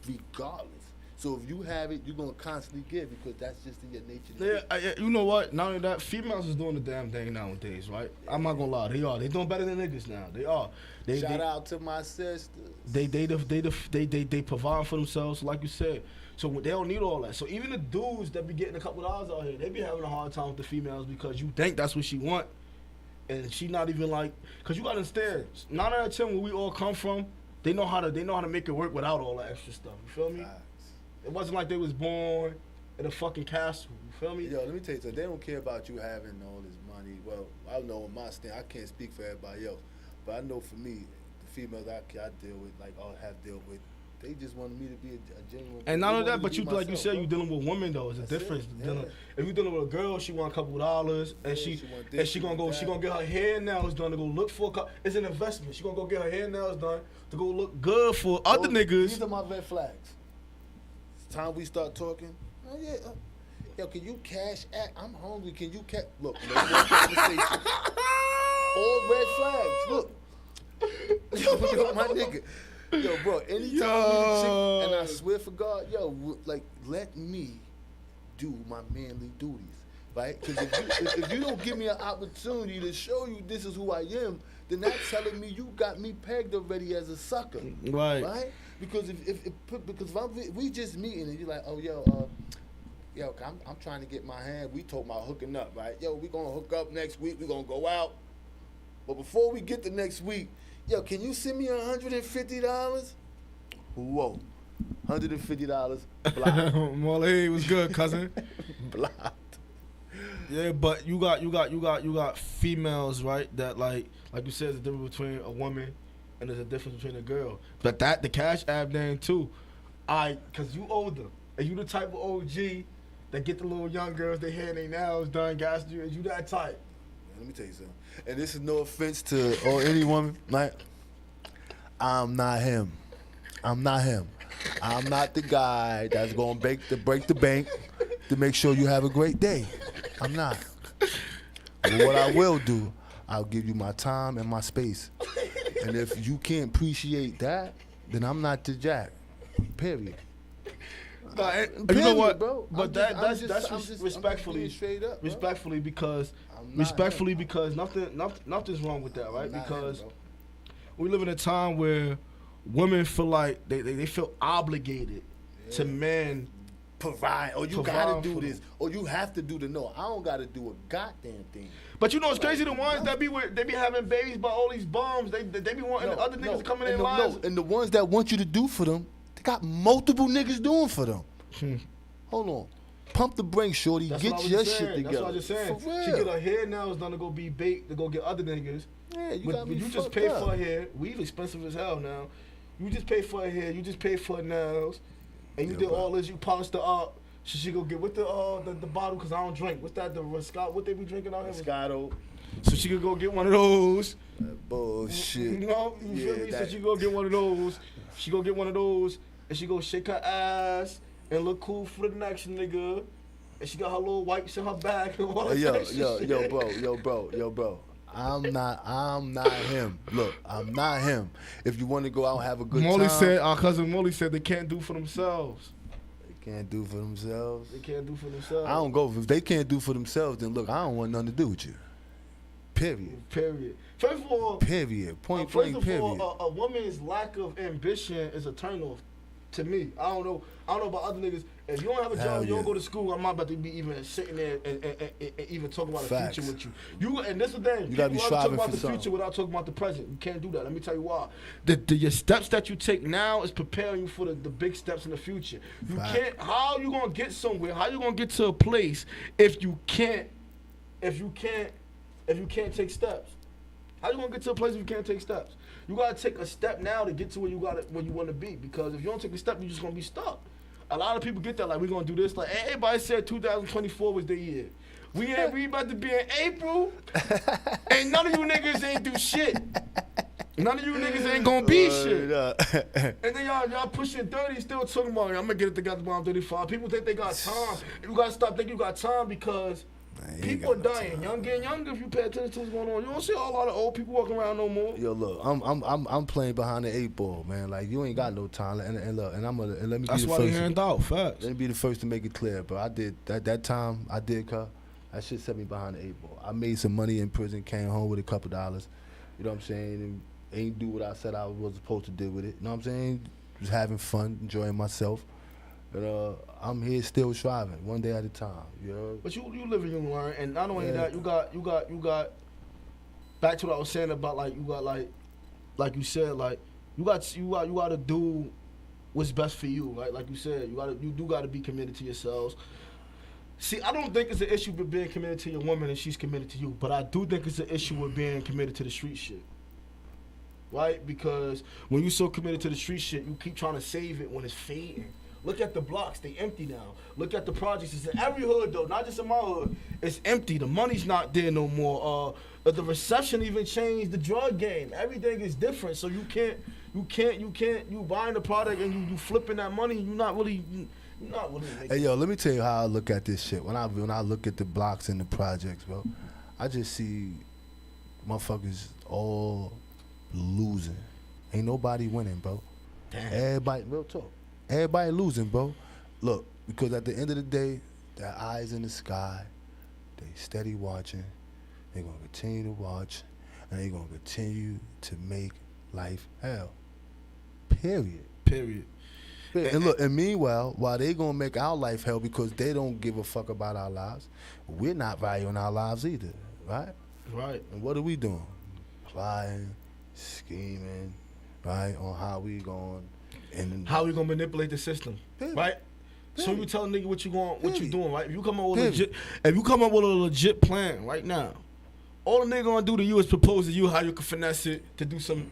regardless. So if you have it, you're gonna constantly give because that's just in your nature. Yeah, you know what? Not only that, females is doing the damn thing nowadays, right? I'm not gonna lie, they are. They doing better than niggas now. They are. Shout out to my sisters. They provide for themselves, like you said. So they don't need all that. So even the dudes that be getting a couple dollars out here, they be having a hard time with the females because you think that's what she want, and she not even like. Cause you gotta understand, 9 out of 10 where we all come from, they know how to make it work without all that extra stuff. You feel me? It wasn't like they was born in a fucking castle. You feel me? Yo, let me tell you something. They don't care about you having all this money. Well, I know in my stand, I can't speak for everybody else, but I know for me, the females I deal with, like I have dealt with. They just wanted me to be a genuine. And not only that, but you like you said, you dealing with women though. It's a difference. If you dealing with a girl, she want a couple dollars, and she gonna get her hair and nails done to go look for. It's an investment. She gonna go get her hair and nails done to go look good for other niggas. These are my red flags. It's time we start talking. Oh yeah. Yo, can you cash at? I'm hungry. Can you cash? Look, no more conversation. All red flags. Look. Yo, my nigga. Yo, bro, anytime we chick, and I swear for God, yo, like, let me do my manly duties, right? Because if you don't give me an opportunity to show you this is who I am, then that's telling me you got me pegged already as a sucker, right? Because if we just meeting and you're like, oh, yo, I'm trying to get my hand. We talking about hooking up, right? Yo, we gonna hook up next week. We gonna go out, but before we get to next week. Yo, can you send me $150? Whoa, $150 blocked. Molly, what's good, cousin? Blocked. Yeah, but you got females, right? That like you said, there's a difference between a woman and there's a difference between a girl. But the Cash App thing too. Cause you older and you the type of OG that get the little young girls, they hair and they nails done, gas you, and you that type. Let me tell you something. And this is no offense to any woman. Like, I'm not him. I'm not the guy that's gonna break the bank to make sure you have a great day. I'm not. But what I will do, I'll give you my time and my space. And if you can't appreciate that, then I'm not the jack. Period. You know what, bro? But that's respectfully, straight up, respectfully because nothing's wrong with that, right? Because we live in a time where women feel like they feel obligated to men provide, or you Provide gotta do for this, or you have to do the no. I don't gotta do a goddamn thing. But you know what's crazy? The ones that they be having babies by all these bums. They be wanting the other niggas to come in their lives. And the ones that want you to do for them, they got multiple niggas doing for them. Hold on. Pump the brakes, shorty. That's Get what I was your just shit saying. together. That's what I was just saying. For real. She get her hair nails done to go be baked to go get other niggas. Yeah, you But got me you just fucked pay up. for her hair. Weave expensive as hell now. You just pay for her hair. You just pay for her nails, and you did all this. You polished her up. So she go get with the bottle because I don't drink. What's that? The Scott? What they be drinking out here? Moscato. So she could go get one of those. Bullshit. You know, you feel me? So she go get one of those. She go get one of those, and she go shake her ass and look cool for the next nigga. And she got her little wipes in her back and all that Yo, bro. I'm not him. Look, I'm not him. If you want to go out and have a good time. Our cousin Molly said they can't do for themselves. They can't do for themselves. They can't do for themselves. I don't go. If they can't do for themselves, then look, I don't want nothing to do with you. Period. First of all, Period. Point blank. Period. First of all, a woman's lack of ambition is a turnoff to me. I don't know about other niggas. If you don't have a job, you don't go to school, I'm not about to be even sitting there and even talking about Facts. the future with you. And this is the thing. You gotta be People love to striving talk about for the something. future without talking about the present. You can't do that. Let me tell you why. Your steps that you take now is preparing you for the big steps in the future. You Fact. can't. How you gonna get somewhere? How you gonna get to a place if you can't take steps? How you gonna get to a place if you can't take steps? You gotta take a step now to get to where you want to be. Because if you don't take a step, you're just gonna be stuck. A lot of people get that like we're gonna do this. Like everybody said, 2024 was the year. We about to be in April, and none of you niggas ain't do shit. None of you niggas ain't gonna be shit. And then y'all pushing 30, still talking about I'm gonna get it together by 35. People think they got time. You gotta stop thinking you got time because people are dying younger and younger if you pay attention to what's going on. You don't see a lot of old people walking around no more. Yo, look, I'm playing behind the 8 ball, man. Like you ain't got no time, and look, and let me. That's be the why first they hand out facts. Let me be the first to make it clear, bro. I did that time. I did, cut. That shit set me behind the 8 ball. I made some money in prison, came home with a couple dollars. You know what I'm saying? And ain't do what I said I was supposed to do with it. You know what I'm saying? Just having fun, enjoying myself. But I'm here still striving, one day at a time. You know? But you live and you learn, and not only that, you got. Back to what I was saying about like you got like you said, like you got to do what's best for you, right? Like you said, you do got to be committed to yourselves. See, I don't think it's an issue with being committed to your woman and she's committed to you, but I do think it's an issue with being committed to the street shit. Right? Because when you're so committed to the street shit, you keep trying to save it when it's fading. Look at the blocks, they empty now. Look at the projects. It's in every hood though, not just in my hood. It's empty. The money's not there no more. The reception even changed. The drug game, everything is different. So you buying the product and you flipping that money. You're not really making. Hey yo, let me tell you how I look at this shit. When I look at the blocks and the projects, bro, I just see motherfuckers all losing. Ain't nobody winning, bro. Damn. Everybody, real talk. Everybody losing, bro. Look, because at the end of the day, their eyes in the sky, they steady watching. They gonna continue to watch, and they gonna continue to make life hell. Period. And look, and meanwhile, while they gonna make our life hell because they don't give a fuck about our lives, we're not valuing our lives either, right? Right. And what are we doing? Plotting, scheming, right, on how we going. And how we gonna manipulate the system, right? So you tell a nigga what you doing, right? If you come up with a legit plan right now, all the nigga gonna do to you is propose to you how you can finesse it to do some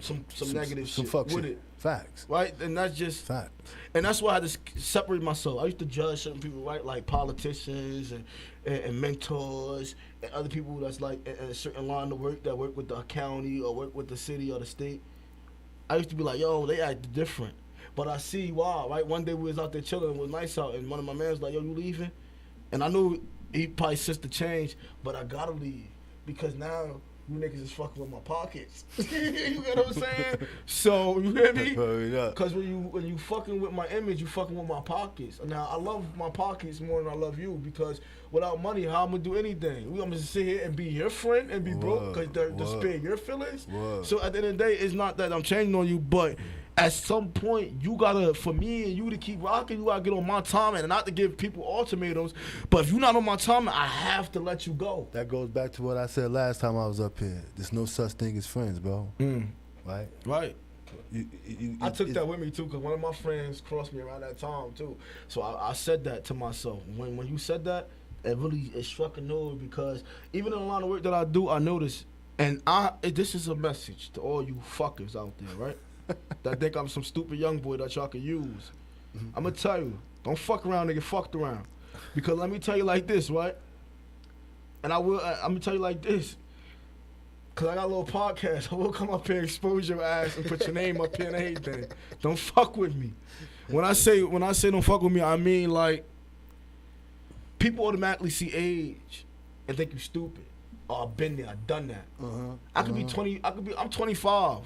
negative shit with it. Facts. Right? And that's just facts. And that's why I had to separate myself. I used to judge certain people, right? Like politicians and mentors and other people that's like in a certain line of work that work with the county or work with the city or the state. I used to be like, yo, they act different. But I see why, right? One day we was out there chilling, it was nice out, and one of my mans was like, yo, you leaving? And I knew he probably sensed the change, but I gotta leave because now you niggas is fucking with my pockets. You get what I'm saying? So, you hear me? Because when you fucking with my image, you fucking with my pockets. Now, I love my pockets more than I love you because without money, how I'm gonna do anything? We gonna just sit here and be your friend and be broke because to spare your feelings. So at the end of the day, it's not that I'm changing on you, but at some point you gotta, for me and you to keep rocking, you gotta get on my time, and not to give people ultimatums. But if you're not on my time, I have to let you go. That goes back to what I said last time I was up here. There's no such thing as friends, bro. Right? Right. I took it's- that with me too, because one of my friends crossed me around that time too. So I said that to myself. When you said that, it struck a nerve, because even in a lot of work that I do, I notice, and this is a message to all you fuckers out there, right? That think I'm some stupid young boy that y'all can use. I'm gonna tell you, don't fuck around and get fucked around. Because let me tell you like this, right? And I'm gonna tell you like this. Cause I got a little podcast. I will come up here and expose your ass and put your name up here and everything. Don't fuck with me. When I say don't fuck with me, I mean like people automatically see age and think you stupid. Oh, I've been there, I've done that. I could be 20. I'm 25,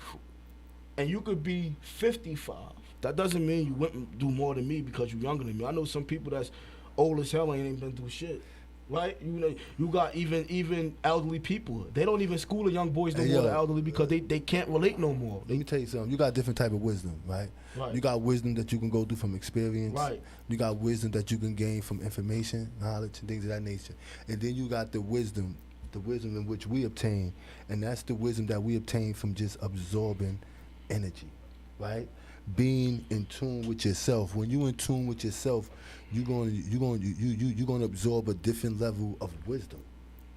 and you could be 55. That doesn't mean you wouldn't do more than me because you're younger than me. I know some people that's old as hell and ain't been through shit. Right? You know, you got even elderly people. They don't even school the young boys no more, the elderly, because they can't relate no more. Let me tell you something. You got different type of wisdom, right? You got wisdom that you can go through from experience. Right. You got wisdom that you can gain from information, knowledge, and things of that nature. And then you got the wisdom in which we obtain, and that's the wisdom that we obtain from just absorbing energy, right? Being in tune with yourself. When you in tune with yourself, you're gonna absorb a different level of wisdom.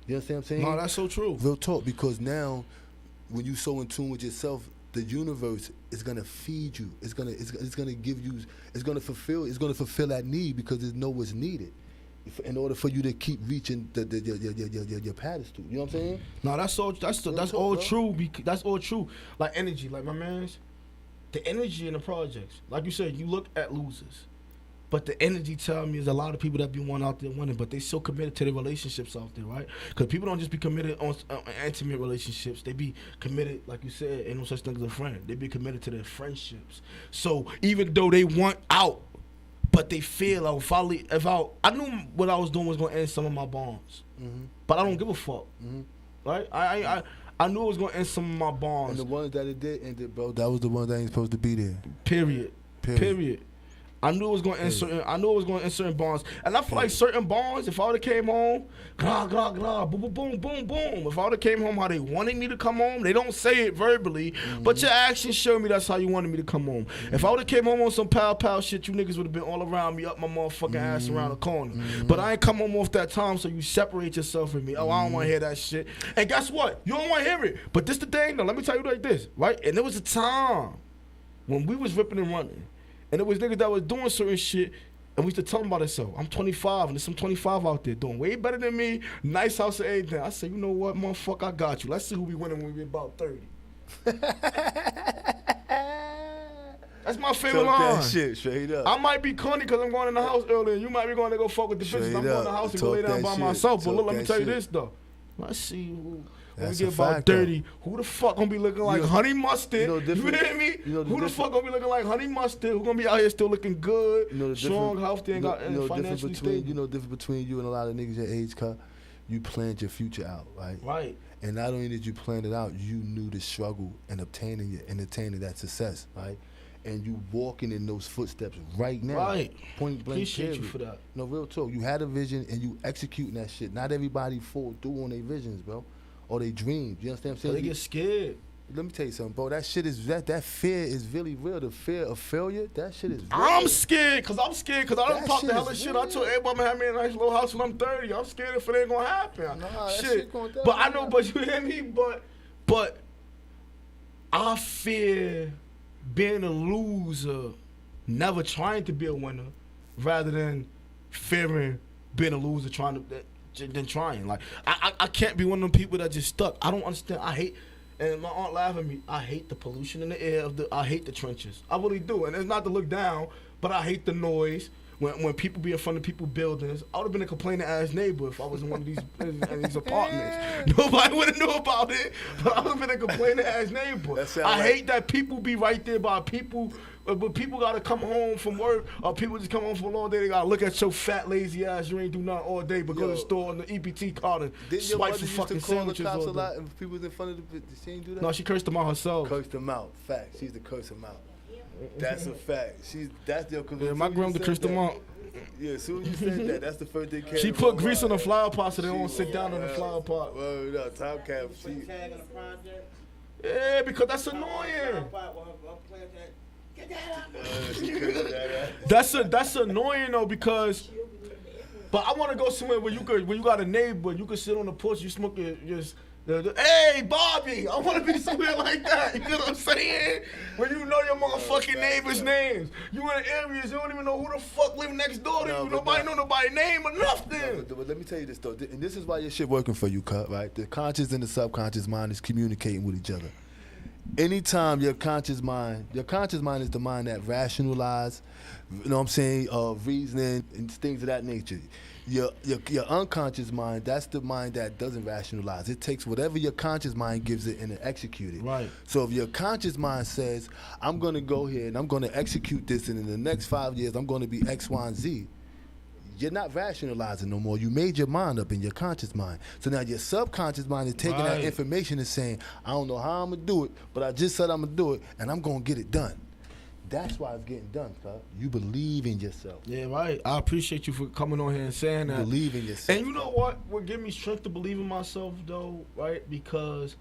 You understand what I'm saying? No, that's so true. Real talk, because now when you so in tune with yourself, the universe is gonna feed you. It's gonna give you. It's gonna fulfill that need, because it know what's needed in order for you to keep reaching your pedestal. You know what I'm saying? No, that's all true. That's all true. Like energy, like my man's, the energy in the projects. Like you said, you look at losers, but the energy tell me is a lot of people that be one out there winning, but they so committed to their relationships out there, right? Because people don't just be committed on intimate relationships. They be committed, like you said, ain't no such thing as a friend. They be committed to their friendships. So even though they want out, but they feel I knew what I was doing was gonna end some of my bonds, but I don't give a fuck, right? I knew it was gonna end some of my bonds. And the ones that it did ended, bro, that was the ones that ain't supposed to be there. Period. I knew it was going to end certain. I knew it was going to end certain bonds, and I feel like certain bonds. If I would have came home, blah blah blah, boom boom boom boom boom. If I would have came home how they wanted me to come home, they don't say it verbally, but your actions show me that's how you wanted me to come home. If I would have came home on some pow shit, you niggas would have been all around me, up my motherfucking ass around the corner. But I ain't come home off that time, so you separate yourself from me. Oh, I don't want to hear that shit. And guess what? You don't want to hear it. But this the thing, though. Let me tell you like this, right? And there was a time when we was ripping and running. And it was niggas that was doing certain shit, and we used to tell them about themselves. I'm 25, and there's some 25 out there doing way better than me, nice house and everything. I said, you know what, motherfucker, I got you. Let's see who we winning when we about 30. That's my favorite line. That shit straight up. I might be corny because I'm going in the house early, and you might be going to go fuck with the bitches. I'm going in the house and go lay down by myself. But look, let me tell you this, though. Let's see who. When we get about 30, who the fuck gonna be looking like Honey Mustard? You hear me? Who the fuck gonna be looking like Honey Mustard? Who gonna be out here still looking good, strong, healthy, and financially stable? You know the difference between you and a lot of niggas your age, cut. You planned your future out, right? Right. And not only did you plan it out, you knew the struggle in attaining that success, right? And you walking in those footsteps right now. Right. Point blank. Appreciate you for that. No, real talk. You had a vision and you executing that shit. Not everybody fall through on their visions, bro. Or they dreams. You understand what I'm saying? They get scared. Let me tell you something, bro. That shit is that fear is really real. The fear of failure, that shit is real. I'm scared because I don't pop the hell of shit. I told everybody I'm gonna have me a nice little house when I'm 30. I'm scared if it ain't gonna happen. Nah, shit. But I know, but you hear me? But I fear being a loser, never trying to be a winner, rather than fearing being a loser than trying. Like I can't be one of them people that just stuck. I don't understand. I hate, and my aunt laughed at me. I hate the pollution in the air. I hate the trenches. I really do. And it's not to look down, but I hate the noise. When people be in front of people buildings, I would have been a complaining ass neighbor if I was in one of these apartments. Nobody would have knew about it, but I would have been a complaining ass neighbor. I hate that people be right there by people But people gotta come home from work, or people just come home from a long day. They gotta look at your fat, lazy ass. You ain't do nothing all day, but go to the store on the EPT card and Didn't your swipe mother for used fucking to call the sandwiches cops a all lot day. and people was in front of the she ain't do that? No, she cursed them out herself. Cursed them out. Fact. She used to curse them out. That's a fact. That's your Yeah, my grandmother cursed them out. Yeah, as soon as you said that, that's the first thing came She to put my grease on the mind. flower pot so they don't sit down on the flower pot. Well, no, Tom Cap, she. Tag on the project. Yeah, because that's annoying. Get that out. That's annoying though, because. But I want to go somewhere where you got a neighbor, you could sit on the porch, you smoke hey Bobby, I want to be somewhere like that. You know what I'm saying? When you know your motherfucking neighbors' names, you in areas you don't even know who the fuck live next door to you. Nobody know nobody's name or nothing. But let me tell you this though, and this is why your shit working for you, cut right? The conscious and the subconscious mind is communicating with each other. Anytime your conscious mind is the mind that rationalize, you know what I'm saying, reasoning and things of that nature. Your unconscious mind, that's the mind that doesn't rationalize. It takes whatever your conscious mind gives it and it execute it. Right. So if your conscious mind says, I'm gonna go here and I'm gonna execute this, and in the next 5 years I'm gonna be X, Y, and Z, you're not rationalizing no more. You made your mind up in your conscious mind. So now your subconscious mind is taking that information and saying, I don't know how I'm going to do it, but I just said I'm going to do it, and I'm going to get it done. That's why it's getting done, cuz. You believe in yourself. Yeah, right. I appreciate you for coming on here and saying that. Believe in yourself. And you know what? What give me strength to believe in myself, though, right? Because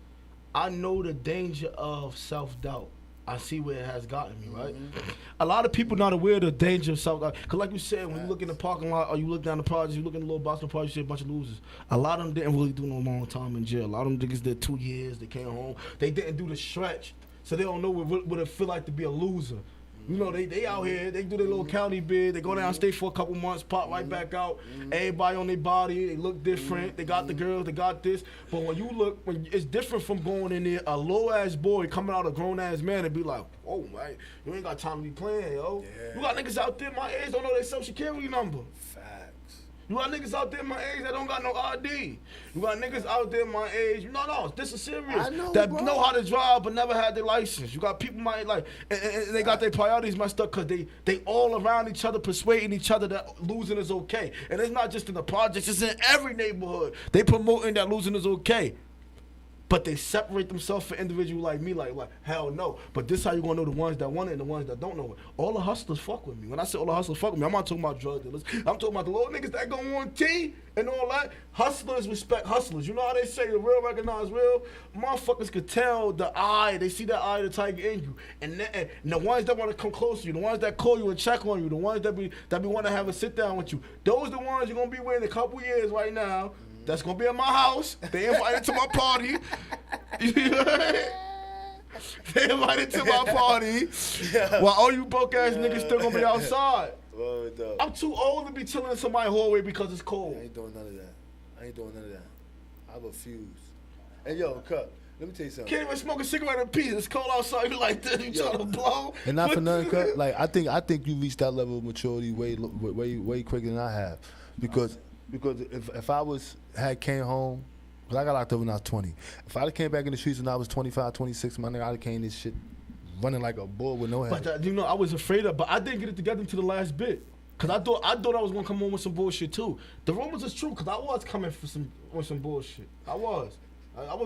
I know the danger of self-doubt. I see where it has gotten me, right? Mm-hmm. A lot of people not aware of the danger of self-doubt. Because like you said, when you look in the parking lot or you look down the projects, you look in the little Boston projects, you see a bunch of losers. A lot of them didn't really do no long time in jail. A lot of them niggas did 2 years, they came home. They didn't do the stretch, so they don't know what it feel like to be a loser. You know, they out here, they do their little county bid, they go down, stay for a couple months, pop right back out. Everybody on their body, they look different, they got the girls, they got this. But when you look, it's different from going in there, a low-ass boy coming out a grown-ass man and be like, oh, man, you ain't got time to be playing, yo. Yeah. You got niggas out there my age don't know their social security number. You got niggas out there my age that don't got no ID. You got niggas out there my age, no, this is serious. That know how to drive but never had their license. You got people my like, and they got their priorities messed up because they all around each other persuading each other that losing is okay. And it's not just in the projects, it's in every neighborhood. They promoting that losing is okay. But they separate themselves for individuals like me, like hell no. But this how you gonna know the ones that want it and the ones that don't know it. All the hustlers fuck with me. When I say all the hustlers fuck with me, I'm not talking about drug dealers. I'm talking about the little niggas that go on T and all that. Hustlers respect hustlers. You know how they say the real recognize real? Motherfuckers could tell the eye, they see that eye of the tiger in you. And the ones that want to come close to you, the ones that call you and check on you, the ones that be want to have a sit down with you, those the ones you're gonna be with in a couple years right now. That's gonna be at my house. They invited to my party. They invited to my party. Yeah. While all you broke ass niggas still gonna be outside. I'm too old to be chilling in somebody's hallway because it's cold. I ain't doing none of that. I refuse. And yo, cut. Let me tell you something. Can't even smoke a cigarette in peace. It's cold outside. You like this? You trying to blow? And not for nothing, cut. Like I think you reached that level of maturity way quicker than I have, because if I had came home, because I got locked up when I was 20. If I came back in the streets when I was 25, 26, my nigga, I'd have came this shit running like a bull with no head. But you know, I was afraid of, but I didn't get it together until the last bit. Cause I thought I was gonna come home with some bullshit too. The rumors is true, cause I was coming with some bullshit. I was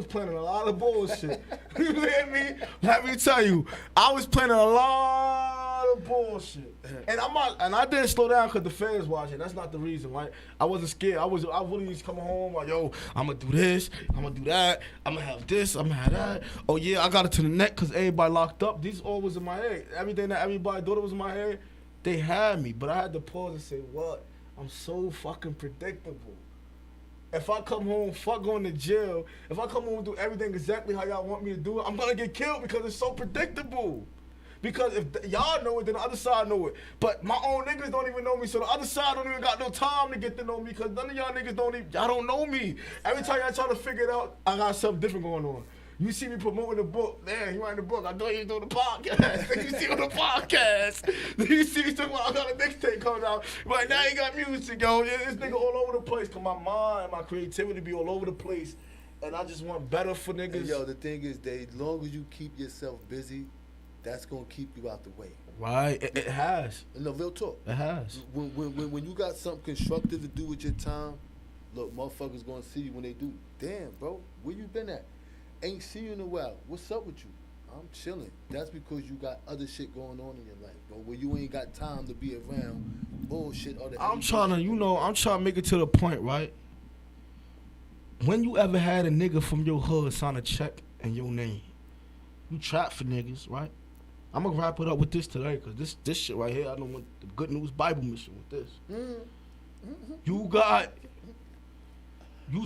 planning a lot of bullshit. You hear me? Let me tell you, I was planning a lot of bullshit. And I didn't slow down because the fans watching. That's not the reason, right? I wasn't scared. I really used to come home like, yo, I'm gonna do this, I'm gonna do that, I'm gonna have this, I'm gonna have that. Oh yeah, I got it to the neck because everybody locked up. These all was in my head. Everything that everybody thought it was in my head, they had me. But I had to pause and say, what? I'm so fucking predictable. If I come home, fuck going to jail, if I come home and do everything exactly how y'all want me to do it, I'm gonna get killed because it's so predictable. Because if y'all know it, then the other side know it. But my own niggas don't even know me, so the other side don't even got no time to get to know me because none of y'all niggas y'all don't know me. Every time y'all try to figure it out, I got something different going on. You see me promoting the book. Man, you writing the book. I know you doing the podcast. Then you see on the podcast. Then you see me talking about I got a mixtape coming out. But now you got music, yo. Yeah, this nigga all over the place. Cause my mind, my creativity be all over the place. And I just want better for niggas. And yo, the thing is, as long as you keep yourself busy, that's gonna keep you out the way. Right, it has. No, real talk. It has. When you got something constructive to do with your time, look, motherfuckers gonna see you when they do. Damn, bro, where you been at? Ain't seen you in a while. What's up with you? I'm chilling. That's because you got other shit going on in your life, bro. Where you ain't got time to be around bullshit. I'm trying to make it to the point, right? When you ever had a nigga from your hood sign a check in your name? You trap for niggas, right? I'm gonna wrap it up with this today, cause this shit right here, I don't want the good news Bible mission with this. You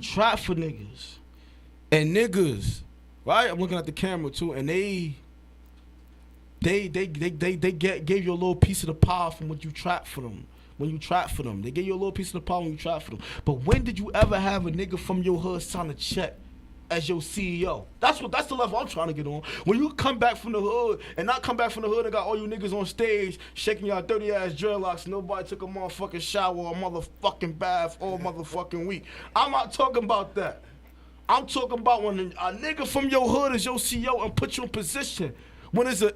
trap for niggas, and niggas, right? I'm looking at the camera too, and they gave you a little piece of the pie from what you trap for them. When you trap for them, they gave you a little piece of the pie when you trap for them. But when did you ever have a nigga from your hood sign a check as your CEO? That's the level I'm trying to get on. When you come back from the hood and not come back from the hood and got all you niggas on stage shaking y'all dirty ass dreadlocks, nobody took a motherfucking shower or a motherfucking bath all motherfucking week. I'm not talking about that. I'm talking about when a nigga from your hood is your CEO and put you in position. When it's a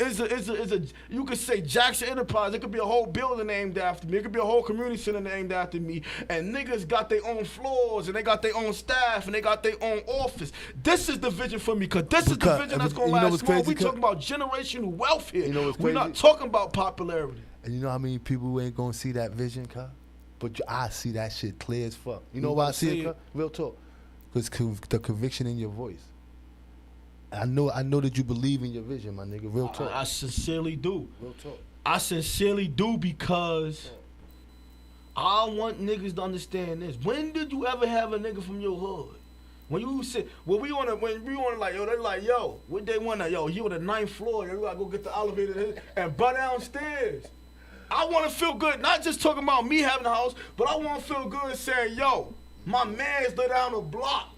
you could say Jackson Enterprise, it could be a whole building named after me, it could be a whole community center named after me, and niggas got their own floors, and they got their own staff, and they got their own office. This is the vision for me, because this is the vision that's going to last long. We talking about generational wealth here. We're not talking about popularity. And you know how many people ain't going to see that vision, cuz? But I see that shit clear as fuck. You know why I see it, cuz? Real talk. Because the conviction in your voice. I know that you believe in your vision, my nigga. Real talk. I sincerely do. Real talk. I sincerely do, because I want niggas to understand this. When did you ever have a nigga from your hood? When you said, when we on like, yo, they like, yo, what they want to, yo, you on the 9th floor, you gotta go get the elevator and butt downstairs. I want to feel good, not just talking about me having a house, but I want to feel good saying, yo, my man's live down the block.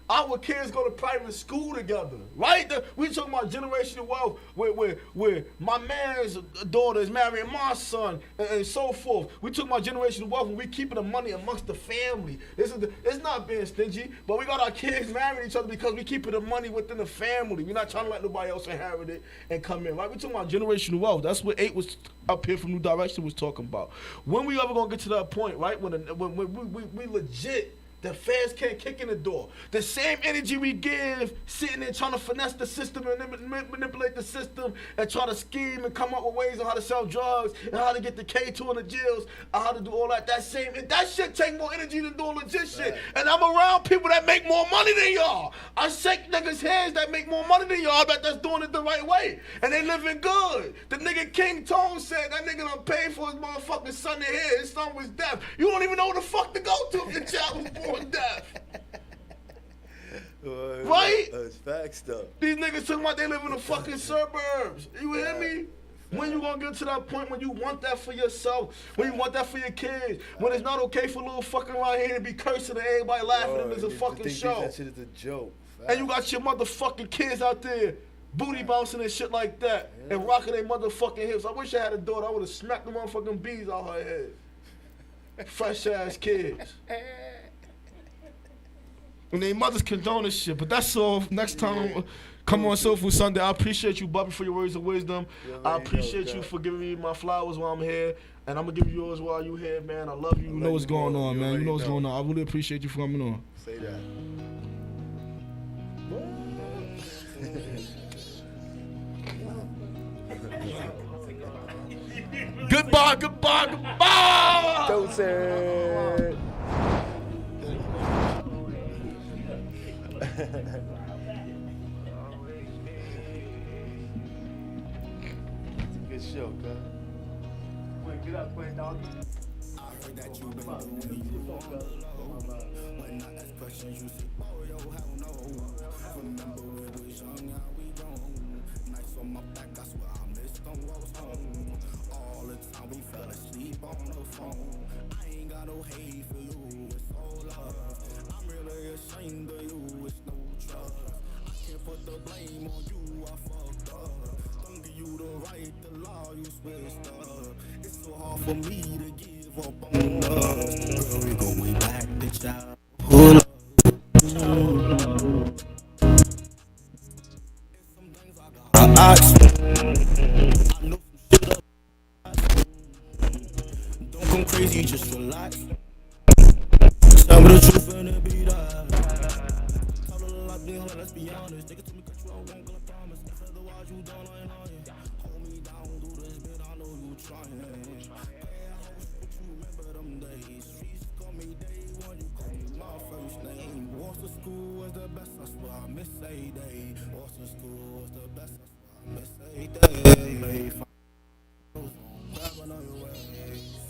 Our kids go to private school together, right? We talking about generational wealth where my man's daughter is marrying my son and so forth. We talking about generational wealth when we keeping the money amongst the family. It's not being stingy, but we got our kids marrying each other because we keeping the money within the family. We're not trying to let nobody else inherit it and come in, right? We talking about generational wealth. That's what 8 was up here from New Direction was talking about. When we ever gonna get to that point, right? When we legit. The feds can't kick in the door. The same energy we give sitting there trying to finesse the system and manipulate the system and try to scheme and come up with ways on how to sell drugs and how to get the K2 in the jails and how to do all that. That shit take more energy than doing legit shit. And I'm around people that make more money than y'all. I shake niggas' heads that make more money than y'all that's doing it the right way. And they living good. The nigga King Tone said that nigga done paid for his motherfucking son to hear. His son was deaf. You don't even know where the fuck to go to if your child was born deaf. Right? It's facts though. These niggas talking about they live in the fucking suburbs. You hear me? When you gonna get to that point when you want that for yourself, when you want that for your kids, when it's not okay for little fucking around here to be cursing and everybody laughing at them as a fucking show. That shit is a joke. And you got your motherfucking kids out there booty bouncing and shit like that and rocking their motherfucking hips. I wish I had a daughter. I would have smacked the motherfucking bees out her head. Fresh ass kids. And their mothers condone this shit, but that's all. Next time, come on Soulfood Sunday. I appreciate you, Bubby, for your words of wisdom. I appreciate you for giving me my flowers while I'm here, and I'm gonna give you yours while you here, man. I love you. You know what's going on, man. You know what's going on. I really appreciate you for coming on. Say that. Goodbye, goodbye, goodbye. Doses. Good show, cuz. Wait, get up, quick, dog. I heard that you been doing you on the low. When I ask questions, you say, oh, yo, hell no. Remember we was young, how we grown. Nights on my back, I swear I missed them walls home. All the time we fell asleep on the phone. I ain't got no hate for you, it's all love. I'm really ashamed of you, it's no trust. I can't put the blame on you, I fucked up. Don't give you the right, the law, you switched up. It's so hard for me to give up on us. Girl, we go way back to childhood. I ask I know some shit up. Don't come crazy, just relax. Tell me the truth and it be that. Tell her the life, let's be honest. Take it to me, cut you out, won't gonna promise. If otherwise you don't, I ain't lying. Hold me down, do this bit, I know you trying. Pay a house, but you remember them days. Streets call me day one, you call me my first name. Walks to school was the best, I swear I miss a day. Walks to school was the best, I swear I miss a day. Grabbing on your ways.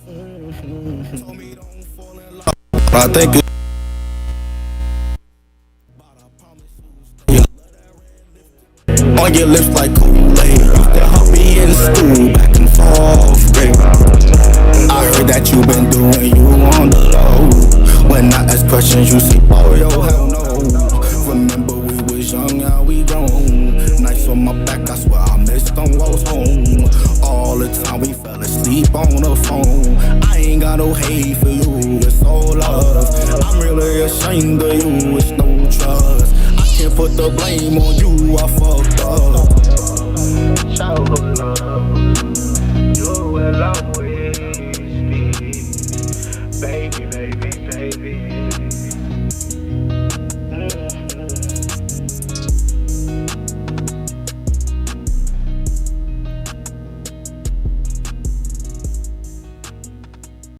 Told me don't fall in love. I think it. On your lips like Kool-Aid. Used to help me in school, back and forth. I heard that you been doing you on the low. When I ask questions, you say, oh, yo, hell no. Remember we was young, now we grown. Nights on my back, I swear I missed them walls home. All the time we fell asleep on the phone. I ain't got no hate for you, it's all love. I'm really ashamed of you, it's no trust. Can't put the blame on you, I fucked up. Childhood love, you will always be. Baby, baby, baby.